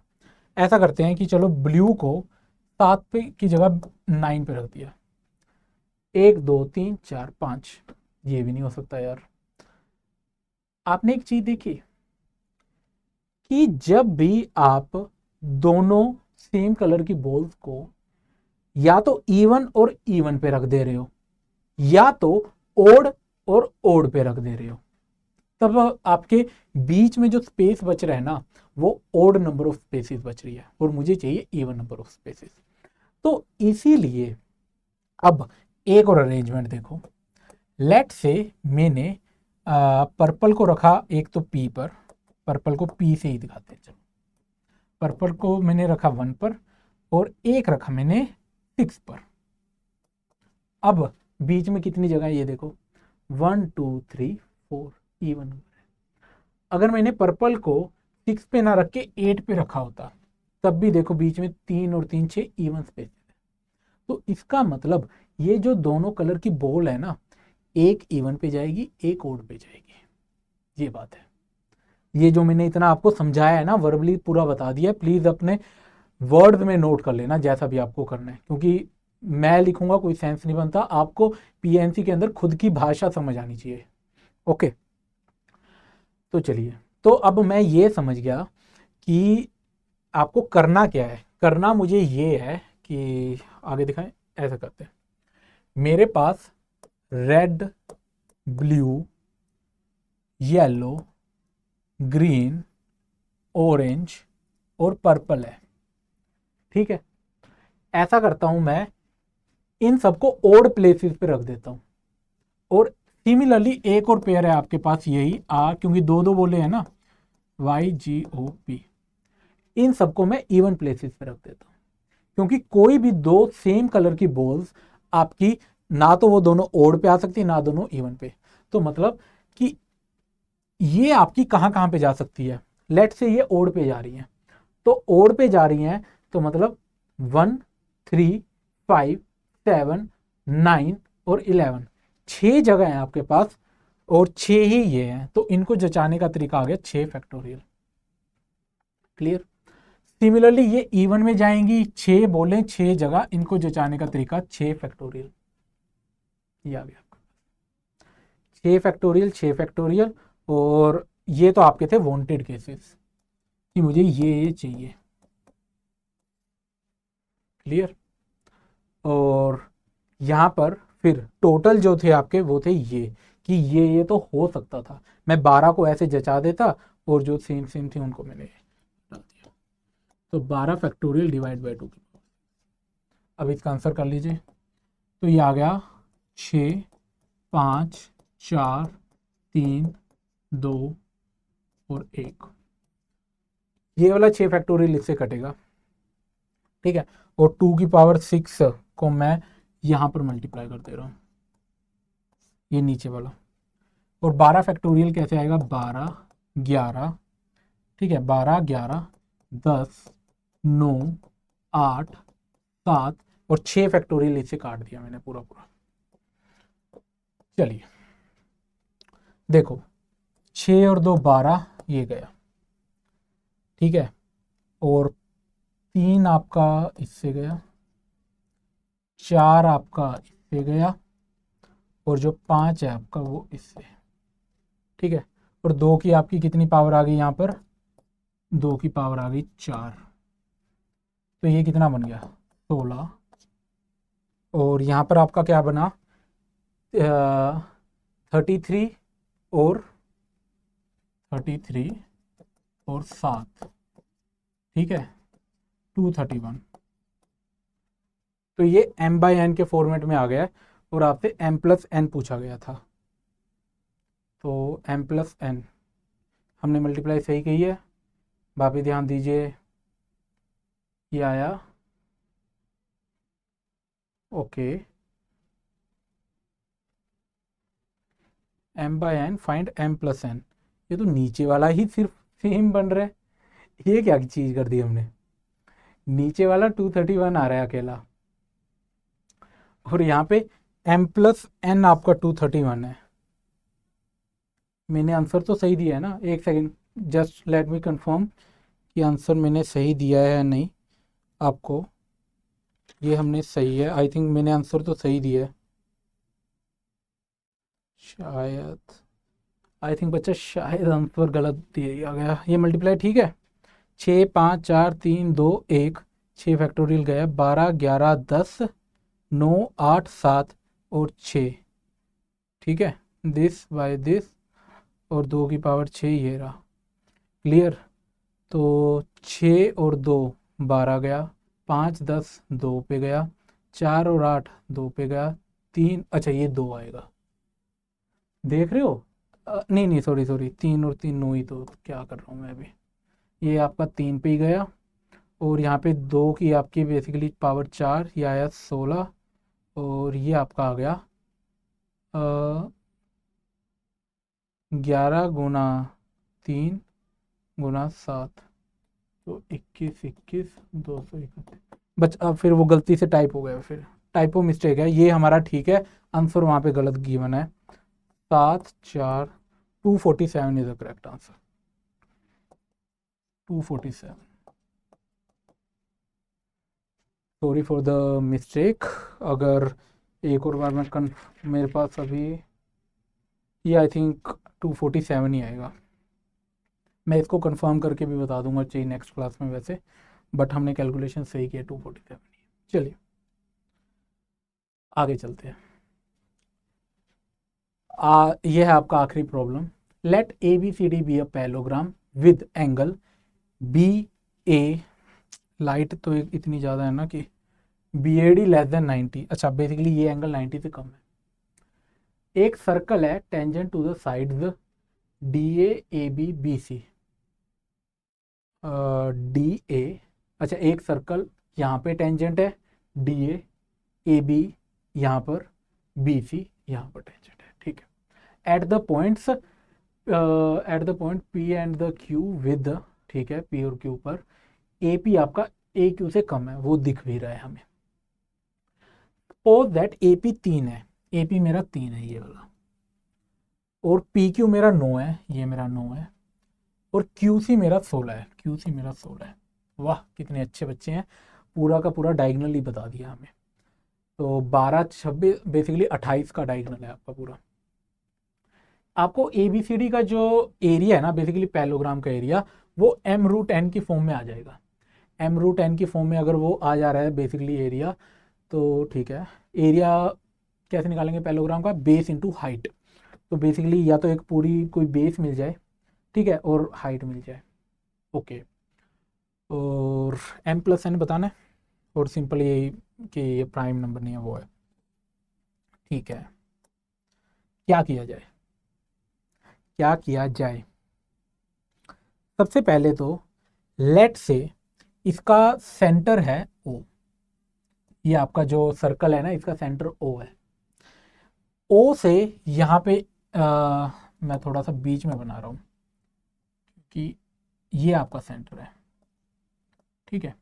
ऐसा करते हैं कि चलो ब्लू को 7 पे की जगह 9 पे रख दिया, 1 2 3 4 5, ये भी नहीं हो सकता यार। आपने एक चीज देखी कि जब भी आप दोनों सेम कलर की बॉल्स को या तो इवन और इवन पे रख दे रहे हो या तो ओड और ओड पे रख दे रहे हो, तब आपके बीच में जो स्पेस बच रहा है ना वो ओड नंबर ऑफ स्पेसेस बच रही है, और मुझे चाहिए इवन नंबर ऑफ स्पेसेस। तो इसीलिए अब एक और अरेंजमेंट देखो। लेट से मैंने पर्पल को रखा एक तो पी पर, पर्पल को पी से ही दिखाते हैं, चलो पर्पल को मैंने रखा 1 पर और एक रखा मैंने 6 पर। अब बीच में कितनी जगह है ये देखो, 1 2 3 4 इवन नंबर है। अगर मैंने पर्पल को 6 पे ना रख के 8 पे रखा होता तब भी देखो बीच में 3 और 3 6 इवन स्पेस है। तो इसका मतलब ये जो दोनों कलर की बॉल है ना, एक इवन पे जाएगी एक ओड पे जाएगी, ये बात है। ये जो मैंने इतना आपको समझाया है ना, वर्बली पूरा बता दिया, प्लीज अपने वर्ड में नोट कर लेना जैसा भी आपको करना है, क्योंकि मैं लिखूंगा कोई सेंस नहीं बनता, आपको पीएनसी के अंदर खुद की भाषा समझ आनी चाहिए। ओके, तो चलिए, तो अब मैं ये समझ गया कि आपको करना क्या है। करना मुझे ये है कि आगे दिखाएं, ऐसा करते हैं। मेरे पास red, blue, yellow, green, orange और पर्पल है, ठीक है। ऐसा करता हूं मैं, इन सबको ओड प्लेसेस पे रख देता हूं। और सिमिलरली एक और पेयर है आपके पास, यही क्योंकि दो दो बोले हैं ना, YGOP, इन सबको मैं इवन प्लेसेस पे रख देता हूं, क्योंकि कोई भी दो सेम कलर की बॉल्स आपकी ना तो वो दोनों ओड पे आ सकती ना दोनों इवन पे। तो मतलब कि ये आपकी कहां कहां पे जा सकती है। लेट से ये ओड पे जा रही है, तो ओड पे जा रही हैं तो मतलब 1 3 5 7 9 और 11, 6 जगह है आपके पास और 6 ही ये हैं, तो इनको जचाने का तरीका आ गया 6 फैक्टोरियल। क्लियर। सिमिलरली ये इवन में जाएंगी, 6 बोले 6 जगह, इनको जचाने का तरीका 6 फैक्टोरियल। ये आ गया आपका 6 फैक्टोरियल 6 फैक्टोरियल। और ये तो आपके थे वांटेड केसेस कि मुझे ये चाहिए। क्लियर। और यहाँ पर फिर टोटल जो थे आपके वो थे ये, कि ये तो हो सकता था, मैं 12 को ऐसे जचा देता और जो सेम सेम थे उनको मैंने डाल दिया। तो 12 फैक्टोरियल डिवाइड बाई 2। अब इसका आंसर कर लीजिए। तो ये आ गया 6 5 4 3 2 और 1। ये वाला 6 फैक्टोरियल इससे कटेगा, ठीक है। और 2 की पावर 6 को मैं यहाँ पर मल्टीप्लाई कर दे रहा हूँ, ये नीचे वाला। और 12 फैक्टोरियल कैसे आएगा, 12 11, ठीक है, 12 11 10 9 8 7 और 6 फैक्टोरियल इससे काट दिया मैंने पूरा पूरा। चलिए देखो, 6 और 2 12 ये गया, ठीक है। और 3 आपका इससे गया, 4 आपका इससे गया और जो 5 है आपका वो इससे, ठीक है। और 2 की आपकी कितनी पावर आ गई यहाँ पर, 2 की पावर आ गई 4। तो ये कितना बन गया 16। और यहाँ पर आपका क्या बना 33 और 33 और 7, ठीक है, 231। तो ये m/n के फॉर्मेट में आ गया है और आपसे m+n पूछा गया था। तो m+n हमने मल्टीप्लाई सही कही है, वापस ध्यान दीजिए, ये आया ओके। m/n फाइंड m+n, ये तो नीचे वाला ही सिर्फ सेम बन रहा है, ये क्या चीज़ कर दी हमने, नीचे वाला 231 आ रहा है अकेला और यहाँ पे m+n आपका 231 है। मैंने आंसर तो सही दिया है ना, एक second just let me confirm कि आंसर मैंने सही दिया है या नहीं आपको। ये हमने सही है, आई थिंक मैंने आंसर तो सही दिया है शायद, आई थिंक बच्चा शायद आंसर गलत दिया गया। ये मल्टीप्लाई ठीक है, 6 5 4 3 2 1, 6 फैक्टोरियल गया, 12 11 10 9 8 7 और 6, ठीक है, दिस बाय दिस और 2 की पावर 6 ये रहा। क्लियर। तो 6 और 2 12 गया, 5 10 2 पे गया, 4 और 8 2 पे गया, 3 अच्छा ये 2 आएगा, देख रहे हो। नहीं नहीं सॉरी सॉरी, 3 और 3 9 ही, तो क्या कर रहा हूँ मैं अभी, ये आपका 3 पे ही गया। और यहाँ पे 2 की आपकी बेसिकली पावर 4, ये आया 16 और ये आपका आ गया 11 गुना 3 गुना 7, तो 21 21 231। बच अब फिर वो गलती से टाइप हो गया, फिर टाइपो मिस्टेक है ये हमारा, ठीक है। आंसर वहाँ पे गलत गिवन है। 7 4 247 is the correct answer. 247। Sorry for the mistake. अगर एक और बार मैं मेरे पास अभी ये आई थिंक 247 ही आएगा। मैं इसको कंफर्म करके भी बता दूंगा चाहिए नेक्स्ट क्लास में वैसे, बट हमने कैलकुलेशन सही किया, 247 ही। चलिए आगे चलते हैं। ये है आपका आखिरी problem. Let A B C D be a parallelogram with angle B A, light तो इतनी ज़्यादा है ना कि B A D less than 90। अच्छा, बेसिकली ये एंगल 90 से कम है। एक सर्कल है tangent to the sides D A B B C. D A, अच्छा एक सर्कल यहाँ पे टेंजेंट है डी ए बी यहाँ पर, बी सी यहाँ पर टेंजेंट है, ठीक है। At the points at the point P and the Q with, ठीक है, पी और क्यू पर ए पी आपका ए क्यू से कम है, वो दिख भी रहा है हमें। सपोज दैट ए पी 3 है, ए पी मेरा 3 है ये वाला, और पी क्यू मेरा 9 है, ये मेरा 9 है, और क्यू सी मेरा 16 है, क्यू सी मेरा 16 है। वाह कितने अच्छे बच्चे हैं, पूरा का पूरा डायगनल ही बता दिया हमें। तो 12 26 बेसिकली 28 का डायगनल है आपका पूरा। आपको ए बी सी डी का जो एरिया है ना, बेसिकली पैलोग्राम का एरिया, वो एम रूट एन की फॉर्म में आ जाएगा। एम रूट एन की फॉर्म में अगर वो आ जा रहा है बेसिकली एरिया, तो ठीक है। एरिया कैसे निकालेंगे पैलोग्राम का? Base into height. तो बेसिकली या तो एक पूरी कोई बेस मिल जाए, ठीक है, और हाइट मिल जाए, ओके। और एम प्लस एन बताना है, और सिंपल ये कि ये प्राइम नंबर नहीं है वो है, ठीक है। क्या किया जाए, क्या किया जाए? सबसे पहले तो लेट से इसका सेंटर है ओ, ये आपका जो सर्कल है ना इसका सेंटर ओ है। ओ से यहाँ पे मैं थोड़ा सा बीच में बना रहा हूँ कि ये आपका सेंटर है, ठीक है।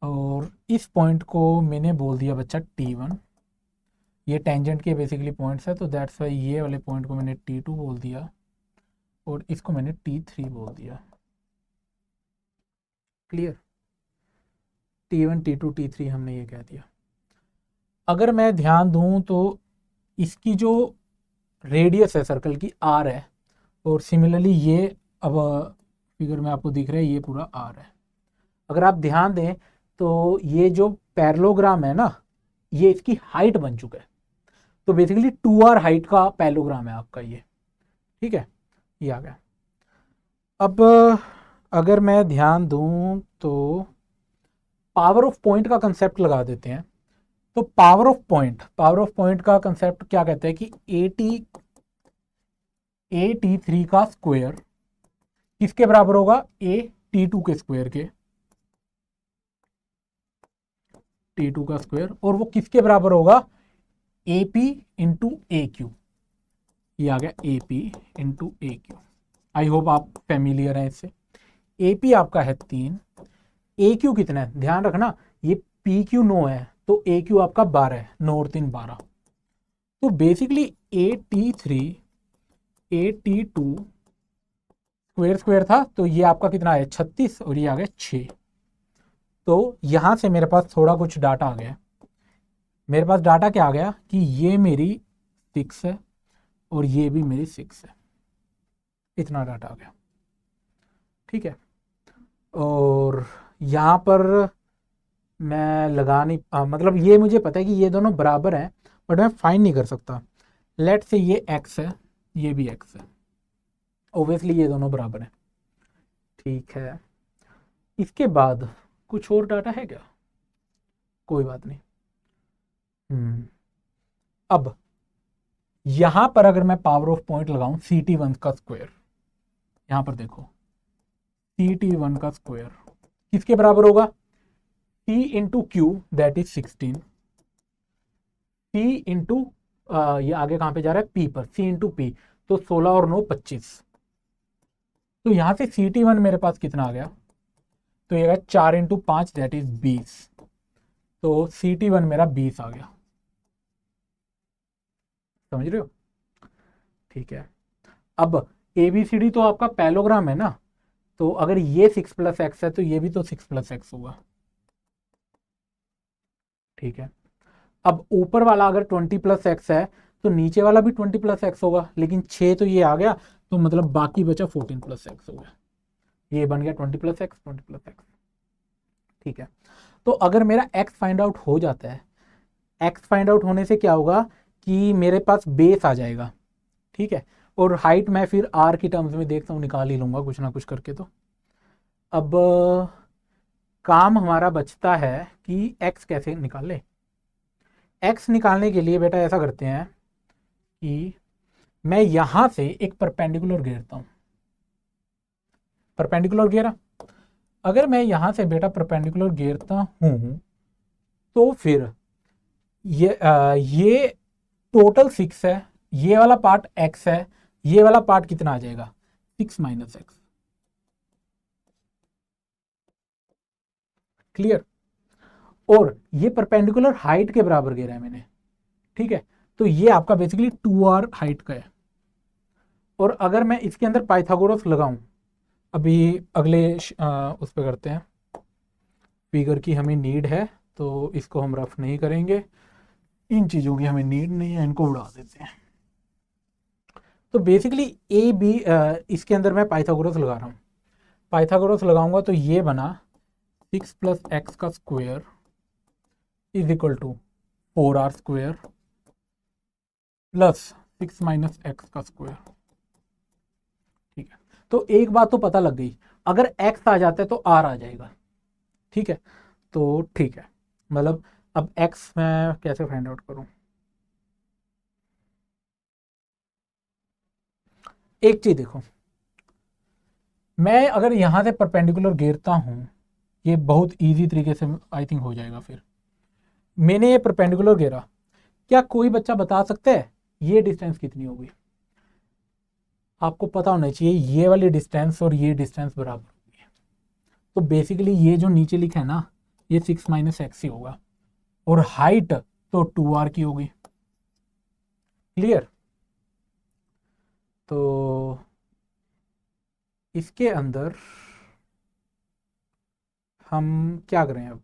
और इस पॉइंट को मैंने बोल दिया बच्चा T1, ये टेंजेंट के बेसिकली पॉइंट्स है, तो दैट्स वाई ये वाले पॉइंट को मैंने T2 बोल दिया, और इसको मैंने T3 बोल दिया। क्लियर? T1 T2 T3 हमने ये कह दिया। अगर मैं ध्यान दूं तो इसकी जो रेडियस है सर्कल की R है, और सिमिलरली ये अब फिगर में आपको दिख रहा है ये पूरा R है। अगर आप ध्यान दें तो ये जो पैरेललोग्राम है ना, ये इसकी हाइट बन चुका है, तो बेसिकली 2R हाइट का पैरेललोग्राम है आपका ये, ठीक है, ये आ गया। अब अगर मैं ध्यान दूं तो पावर ऑफ पॉइंट का कंसेप्ट लगा देते हैं। तो पावर ऑफ पॉइंट का कंसेप्ट क्या कहते हैं कि ए टी थ्री का स्क्वायर किसके बराबर होगा? ए टी टू के स्क्वायर के, T2 का स्क्वायर, और वो किसके बराबर होगा? A P into A Q. ये आ गया A P into A Q. I hope आप फैमिलियर हैं इससे। ए पी आपका है 3, ए क्यू कितना है ध्यान रखना, ये पी क्यू 9 है, तो ए क्यू आपका 12 है, 9 और 3 12। तो basically A T three A T two square था, तो ये आपका कितना है 36, और ये आ गया 6। तो यहां से मेरे पास थोड़ा कुछ डाटा आ गया। मेरे पास डाटा क्या आ गया कि ये मेरी 6 है और ये भी मेरी 6 है, इतना डाटा आ गया, ठीक है। और यहाँ पर मैं लगा नहीं मतलब ये मुझे पता है कि ये दोनों बराबर हैं, बट मैं फाइंड नहीं कर सकता। लेट से ये x है, ये भी x है, ओबियसली ये दोनों बराबर हैं, ठीक है। इसके बाद कुछ और डाटा है क्या? कोई बात नहीं। अब यहां पर अगर मैं पावर ऑफ पॉइंट लगाऊं CT1 का स्क्वायर, यहां पर देखो CT1 का स्क्वायर किसके बराबर होगा? C into Q that is 16, C into ये आगे कहां पे जा रहा है? P पर, C इंटू P, तो 16 और 9 25। तो यहां से CT1 मेरे पास कितना आ गया, तो ये 4 इंटू 5 दैट इज 20। तो CT1 मेरा 20 आ गया। समझ रहे हो? ठीक है। अब ABCD तो आपका पैलोग्राम है ना, तो अगर ये 6 प्लस एक्स है तो ये भी तो 6 प्लस एक्स होगा। ठीक है। अब ऊपर वाला अगर 20 प्लस एक्स है तो नीचे वाला भी 20 प्लस एक्स होगा, लेकिन 6 तो ये आ गया, तो मतलब बाकी बचा 14 प्लस एक्स हो गया। ये बन गया 20 प्लस एक्स, 20 प्लस एक्स। ठीक है। तो अगर मेरा एक्स फाइंड आउट हो जाता है, एक्स फाइंड आउट होने से क्या होगा कि मेरे पास बेस आ जाएगा। ठीक है। और हाइट मैं फिर आर की टर्म्स में देखता हूँ, निकाल ही लूंगा कुछ ना कुछ करके। तो अब काम हमारा बचता है कि एक्स कैसे निकाले। एक्स निकालने के लिए बेटा ऐसा करते हैं कि मैं यहां से एक परपेंडिकुलर घेरता हूं। परपेंडिकुलर घेरा, अगर मैं यहां से बेटा परपेंडिकुलर घेरता हूं तो फिर ये टोटल 6 है, ये वाला पार्ट x है, ये वाला पार्ट कितना आ जाएगा 6 माइनस एक्स। क्लियर? और ये परपेंडिकुलर हाइट के बराबर घेरा है मैंने। ठीक है। तो ये आपका बेसिकली 2r हाइट का है। और अगर मैं इसके अंदर पाइथागोरस लगाऊं, अभी अगले उस पर करते हैं, फिगर की हमें नीड है तो इसको हम रफ नहीं करेंगे, इन चीज़ों की हमें नीड नहीं है, इनको उड़ा देते हैं। तो बेसिकली ए बी इसके अंदर मैं पाइथागोरस लगा रहा हूँ। पाइथागोरस लगाऊंगा तो ये बना 6 प्लस एक्स का square is equal to 4r square plus 6 minus x का स्क्वायर। ठीक है। तो एक बात तो पता लग गई, अगर x आ जाता है तो r आ जाएगा। ठीक है। तो ठीक है, मतलब अब x मैं कैसे फाइंड आउट करूं। एक चीज देखो, मैं अगर यहां से परपेंडिकुलर घेरता हूं, ये बहुत इजी तरीके से आई थिंक हो जाएगा। फिर मैंने ये परपेंडिकुलर घेरा, क्या कोई बच्चा बता सकता है ये डिस्टेंस कितनी होगी? आपको पता होना चाहिए ये वाली डिस्टेंस और ये डिस्टेंस बराबर होगी। तो बेसिकली ये जो नीचे लिखा है ना, ये 6 माइनस एक्स ही होगा, और हाइट तो 2r की होगी। क्लियर? तो इसके अंदर हम क्या करें अब,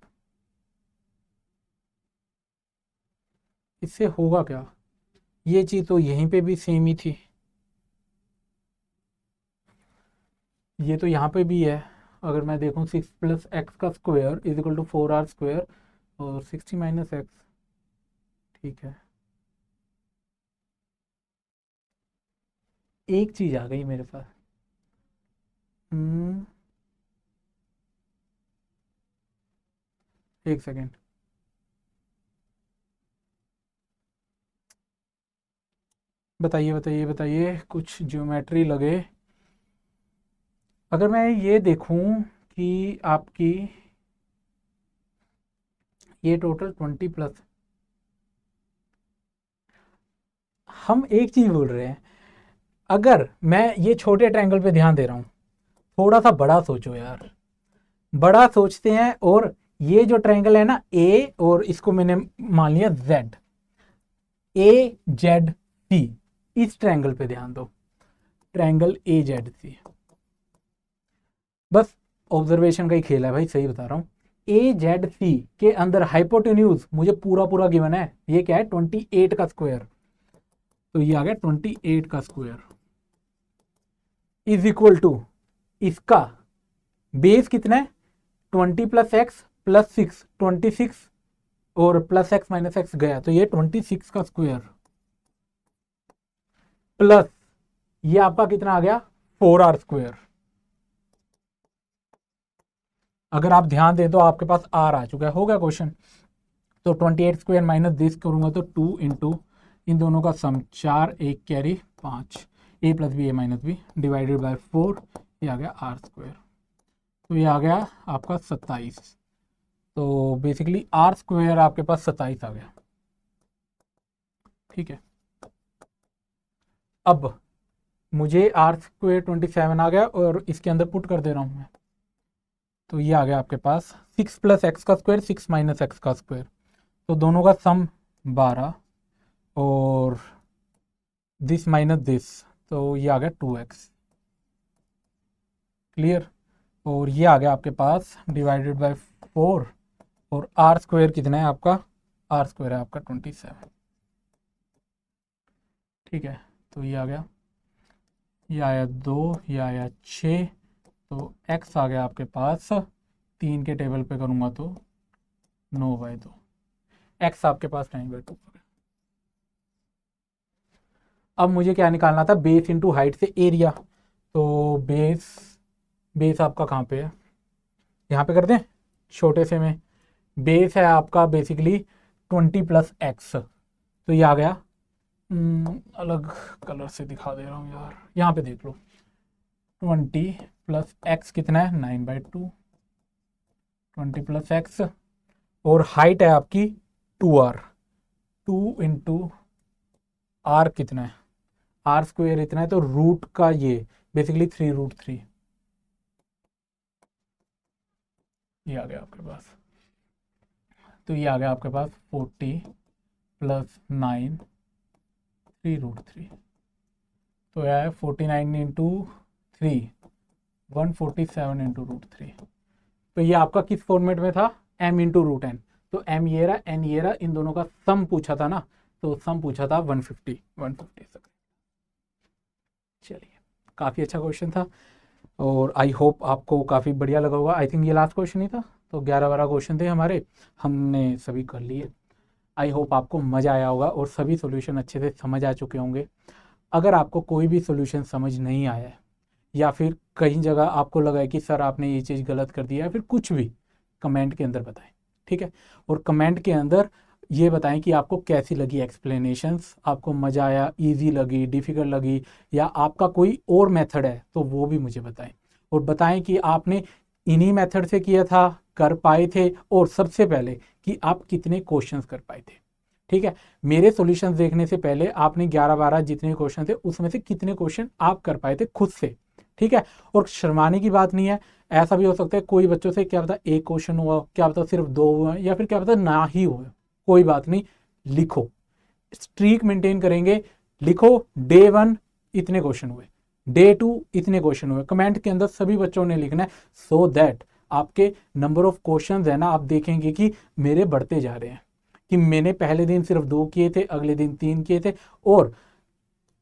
इससे होगा क्या? ये चीज़ तो यहीं पे भी सेम ही थी, ये तो यहाँ पे भी है। अगर मैं देखूँ 6 प्लस एक्स का square is equal to 4r square और 60 माइनस एक्स। ठीक है। एक चीज़ आ गई मेरे पास। हम्म, एक सेकेंड। बताइए बताइए बताइए, कुछ ज्योमेट्री लगे। अगर मैं ये देखूं कि आपकी ये टोटल 20 प्लस, हम एक चीज बोल रहे हैं, अगर मैं ये छोटे ट्रायंगल पे ध्यान दे रहा हूं, थोड़ा सा बड़ा सोचो यार। बड़ा सोचते हैं, और ये जो ट्रायंगल है ना ए, और इसको मैंने मान लिया जेड, AZC, इस ट्रायंगल पे ध्यान दो, ट्रायंगल AZC। बस ऑब्जर्वेशन का ही खेल है भाई, सही बता रहा हूँ। AZC के अंदर हाइपोटेन्यूज मुझे पूरा पूरा गिवन है, ये क्या है 28 का स्क्वायर, तो ये आ गया 28 का स्क्वायर इज इक्वल टू, इसका बेस कितना है 20 प्लस एक्स प्लस 6, 26, और प्लस एक्स माइनस एक्स गया, तो ये 26 का स्क्वायर प्लस ये आपका कितना आ गया 4r स्क्वायर। अगर आप ध्यान दें तो आपके पास r आ चुका है, हो गया क्वेश्चन। तो 28 स्क्वायर माइनस दिस करूंगा तो 2 इंटू इन दोनों का सम 4, एक carry 5, a plus b a minus b divided by 4, ये आ गया आर स्क्वायर। तो ये आ गया आपका 27। तो बेसिकली आर स्क्वायर आपके पास 27 आ गया। ठीक है। अब मुझे आर स्क्वेयर 27 आ गया और इसके अंदर पुट कर दे रहा हूँ मैं, तो ये आ गया आपके पास 6 + x का स्क्वायर 6 - x का स्क्वायर, तो दोनों का सम 12 और दिस माइनस दिस, तो ये आ गया 2x। क्लियर। और ये आ गया आपके पास डिवाइडेड बाय 4 और आर स्क्वायर कितना है आपका, आर स्क्वायर है आपका 27। ठीक है, तो ये आ गया, ये आया 2, ये आया 6, तो x आ गया आपके पास 3 के टेबल पे करूँगा तो 9/2, x आपके पास 9/2। अब मुझे क्या निकालना था, बेस इंटू हाइट से एरिया, तो बेस आपका कहाँ पे है, यहाँ पे कर दें छोटे से में। बेस है आपका बेसिकली 20 + x, तो ये आ गया, अलग कलर से दिखा दे रहा हूँ यार, यहाँ पे देख लो 20 + x कितना है 9/2, 20 + x, और हाइट है आपकी 2r, 2 × r कितना है, आर स्क्वेयर इतना है, तो रूट का ये बेसिकली 3√3, ये आ गया आपके पास, तो ये आ गया आपके पास 40 + 9 3√3, तो यह है 49 × 3 147 × √3। तो ये आपका किस फॉर्मेट में था, m × √n, तो m ये रहा n ये रहा, इन दोनों का सम पूछा था ना, तो सम पूछा था 150। चलिए, काफ़ी अच्छा क्वेश्चन था और आई होप आपको काफ़ी बढ़िया लगा होगा। आई थिंक ये लास्ट क्वेश्चन ही था, तो 11-12 क्वेश्चन थे हमारे, हमने सभी कर लिए। आई होप आपको मज़ा आया होगा और सभी सॉल्यूशन अच्छे से समझ आ चुके होंगे। अगर आपको कोई भी सॉल्यूशन समझ नहीं आया है या फिर कहीं जगह आपको लगा है कि सर आपने ये चीज़ गलत कर दिया है, फिर कुछ भी कमेंट के अंदर बताएं, ठीक है। और कमेंट के अंदर ये बताएं कि आपको कैसी लगी एक्सप्लेनेशंस, आपको मज़ा आया, इजी लगी, डिफ़िकल्ट लगी, या आपका कोई और मेथड है तो वो भी मुझे बताएं। और बताएं कि आपने इन्हीं मेथड से किया था, कर पाए थे, और सबसे पहले कि आप कितने क्वेश्चंस कर पाए थे। ठीक है, मेरे सॉल्यूशंस देखने से पहले आपने 11-12 जितने क्वेश्चन थे उसमें से कितने क्वेश्चन आप कर पाए थे खुद से, ठीक है। और शर्माने की बात नहीं है, ऐसा भी हो सकता है कोई बच्चों से क्या पता एक क्वेश्चन हुआ, क्या पता सिर्फ 2 हुए, या फिर क्या पता ना ही हुए, कोई बात नहीं, लिखो, स्ट्रीक मेंटेन करेंगे, लिखो डे 1 इतने क्वेश्चन हुए, डे 2 इतने क्वेश्चन हुए, कमेंट के अंदर सभी बच्चों ने लिखना है, सो दैट आपके नंबर ऑफ क्वेश्चन है ना, आप देखेंगे कि मेरे बढ़ते जा रहे हैं, कि मैंने पहले दिन सिर्फ 2 किए थे, अगले दिन 3 किए थे। और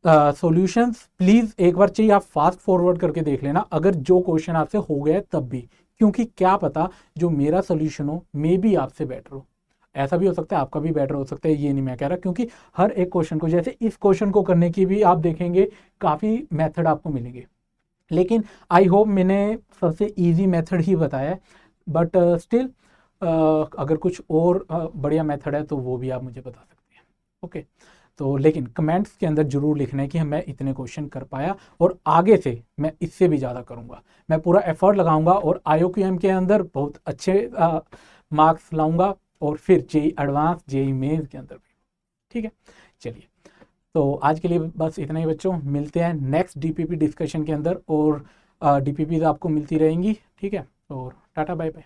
सॉल्यूशंस प्लीज एक बार चाहिए आप फास्ट फॉरवर्ड करके देख लेना, अगर जो क्वेश्चन आपसे हो गया है तब भी, क्योंकि क्या पता जो मेरा सोल्यूशन हो मे बी आपसे बेटर हो, ऐसा भी हो सकता है आपका भी बेटर हो सकता है, ये नहीं मैं कह रहा, क्योंकि हर एक क्वेश्चन को, जैसे इस क्वेश्चन को करने की भी आप देखेंगे काफ़ी मेथड आपको मिलेंगे, लेकिन आई होप मैंने सबसे इजी मेथड ही बताया है, बट स्टिल अगर कुछ और बढ़िया मेथड है तो वो भी आप मुझे बता सकते हैं। ओके, तो लेकिन कमेंट्स के अंदर जरूर लिखना है कि मैं इतने क्वेश्चन कर पाया और आगे से मैं इससे भी ज़्यादा करूँगा, मैं पूरा एफर्ट लगाऊंगा और IOQM के अंदर बहुत अच्छे मार्क्स लाऊंगा, और फिर जेई एडवांस, जेई मेंस के अंदर भी। ठीक है, चलिए, तो आज के लिए बस इतना ही बच्चों, मिलते हैं नेक्स्ट DPP डिस्कशन के अंदर, और DPP आपको मिलती रहेंगी, ठीक है, और टाटा बाय बाय।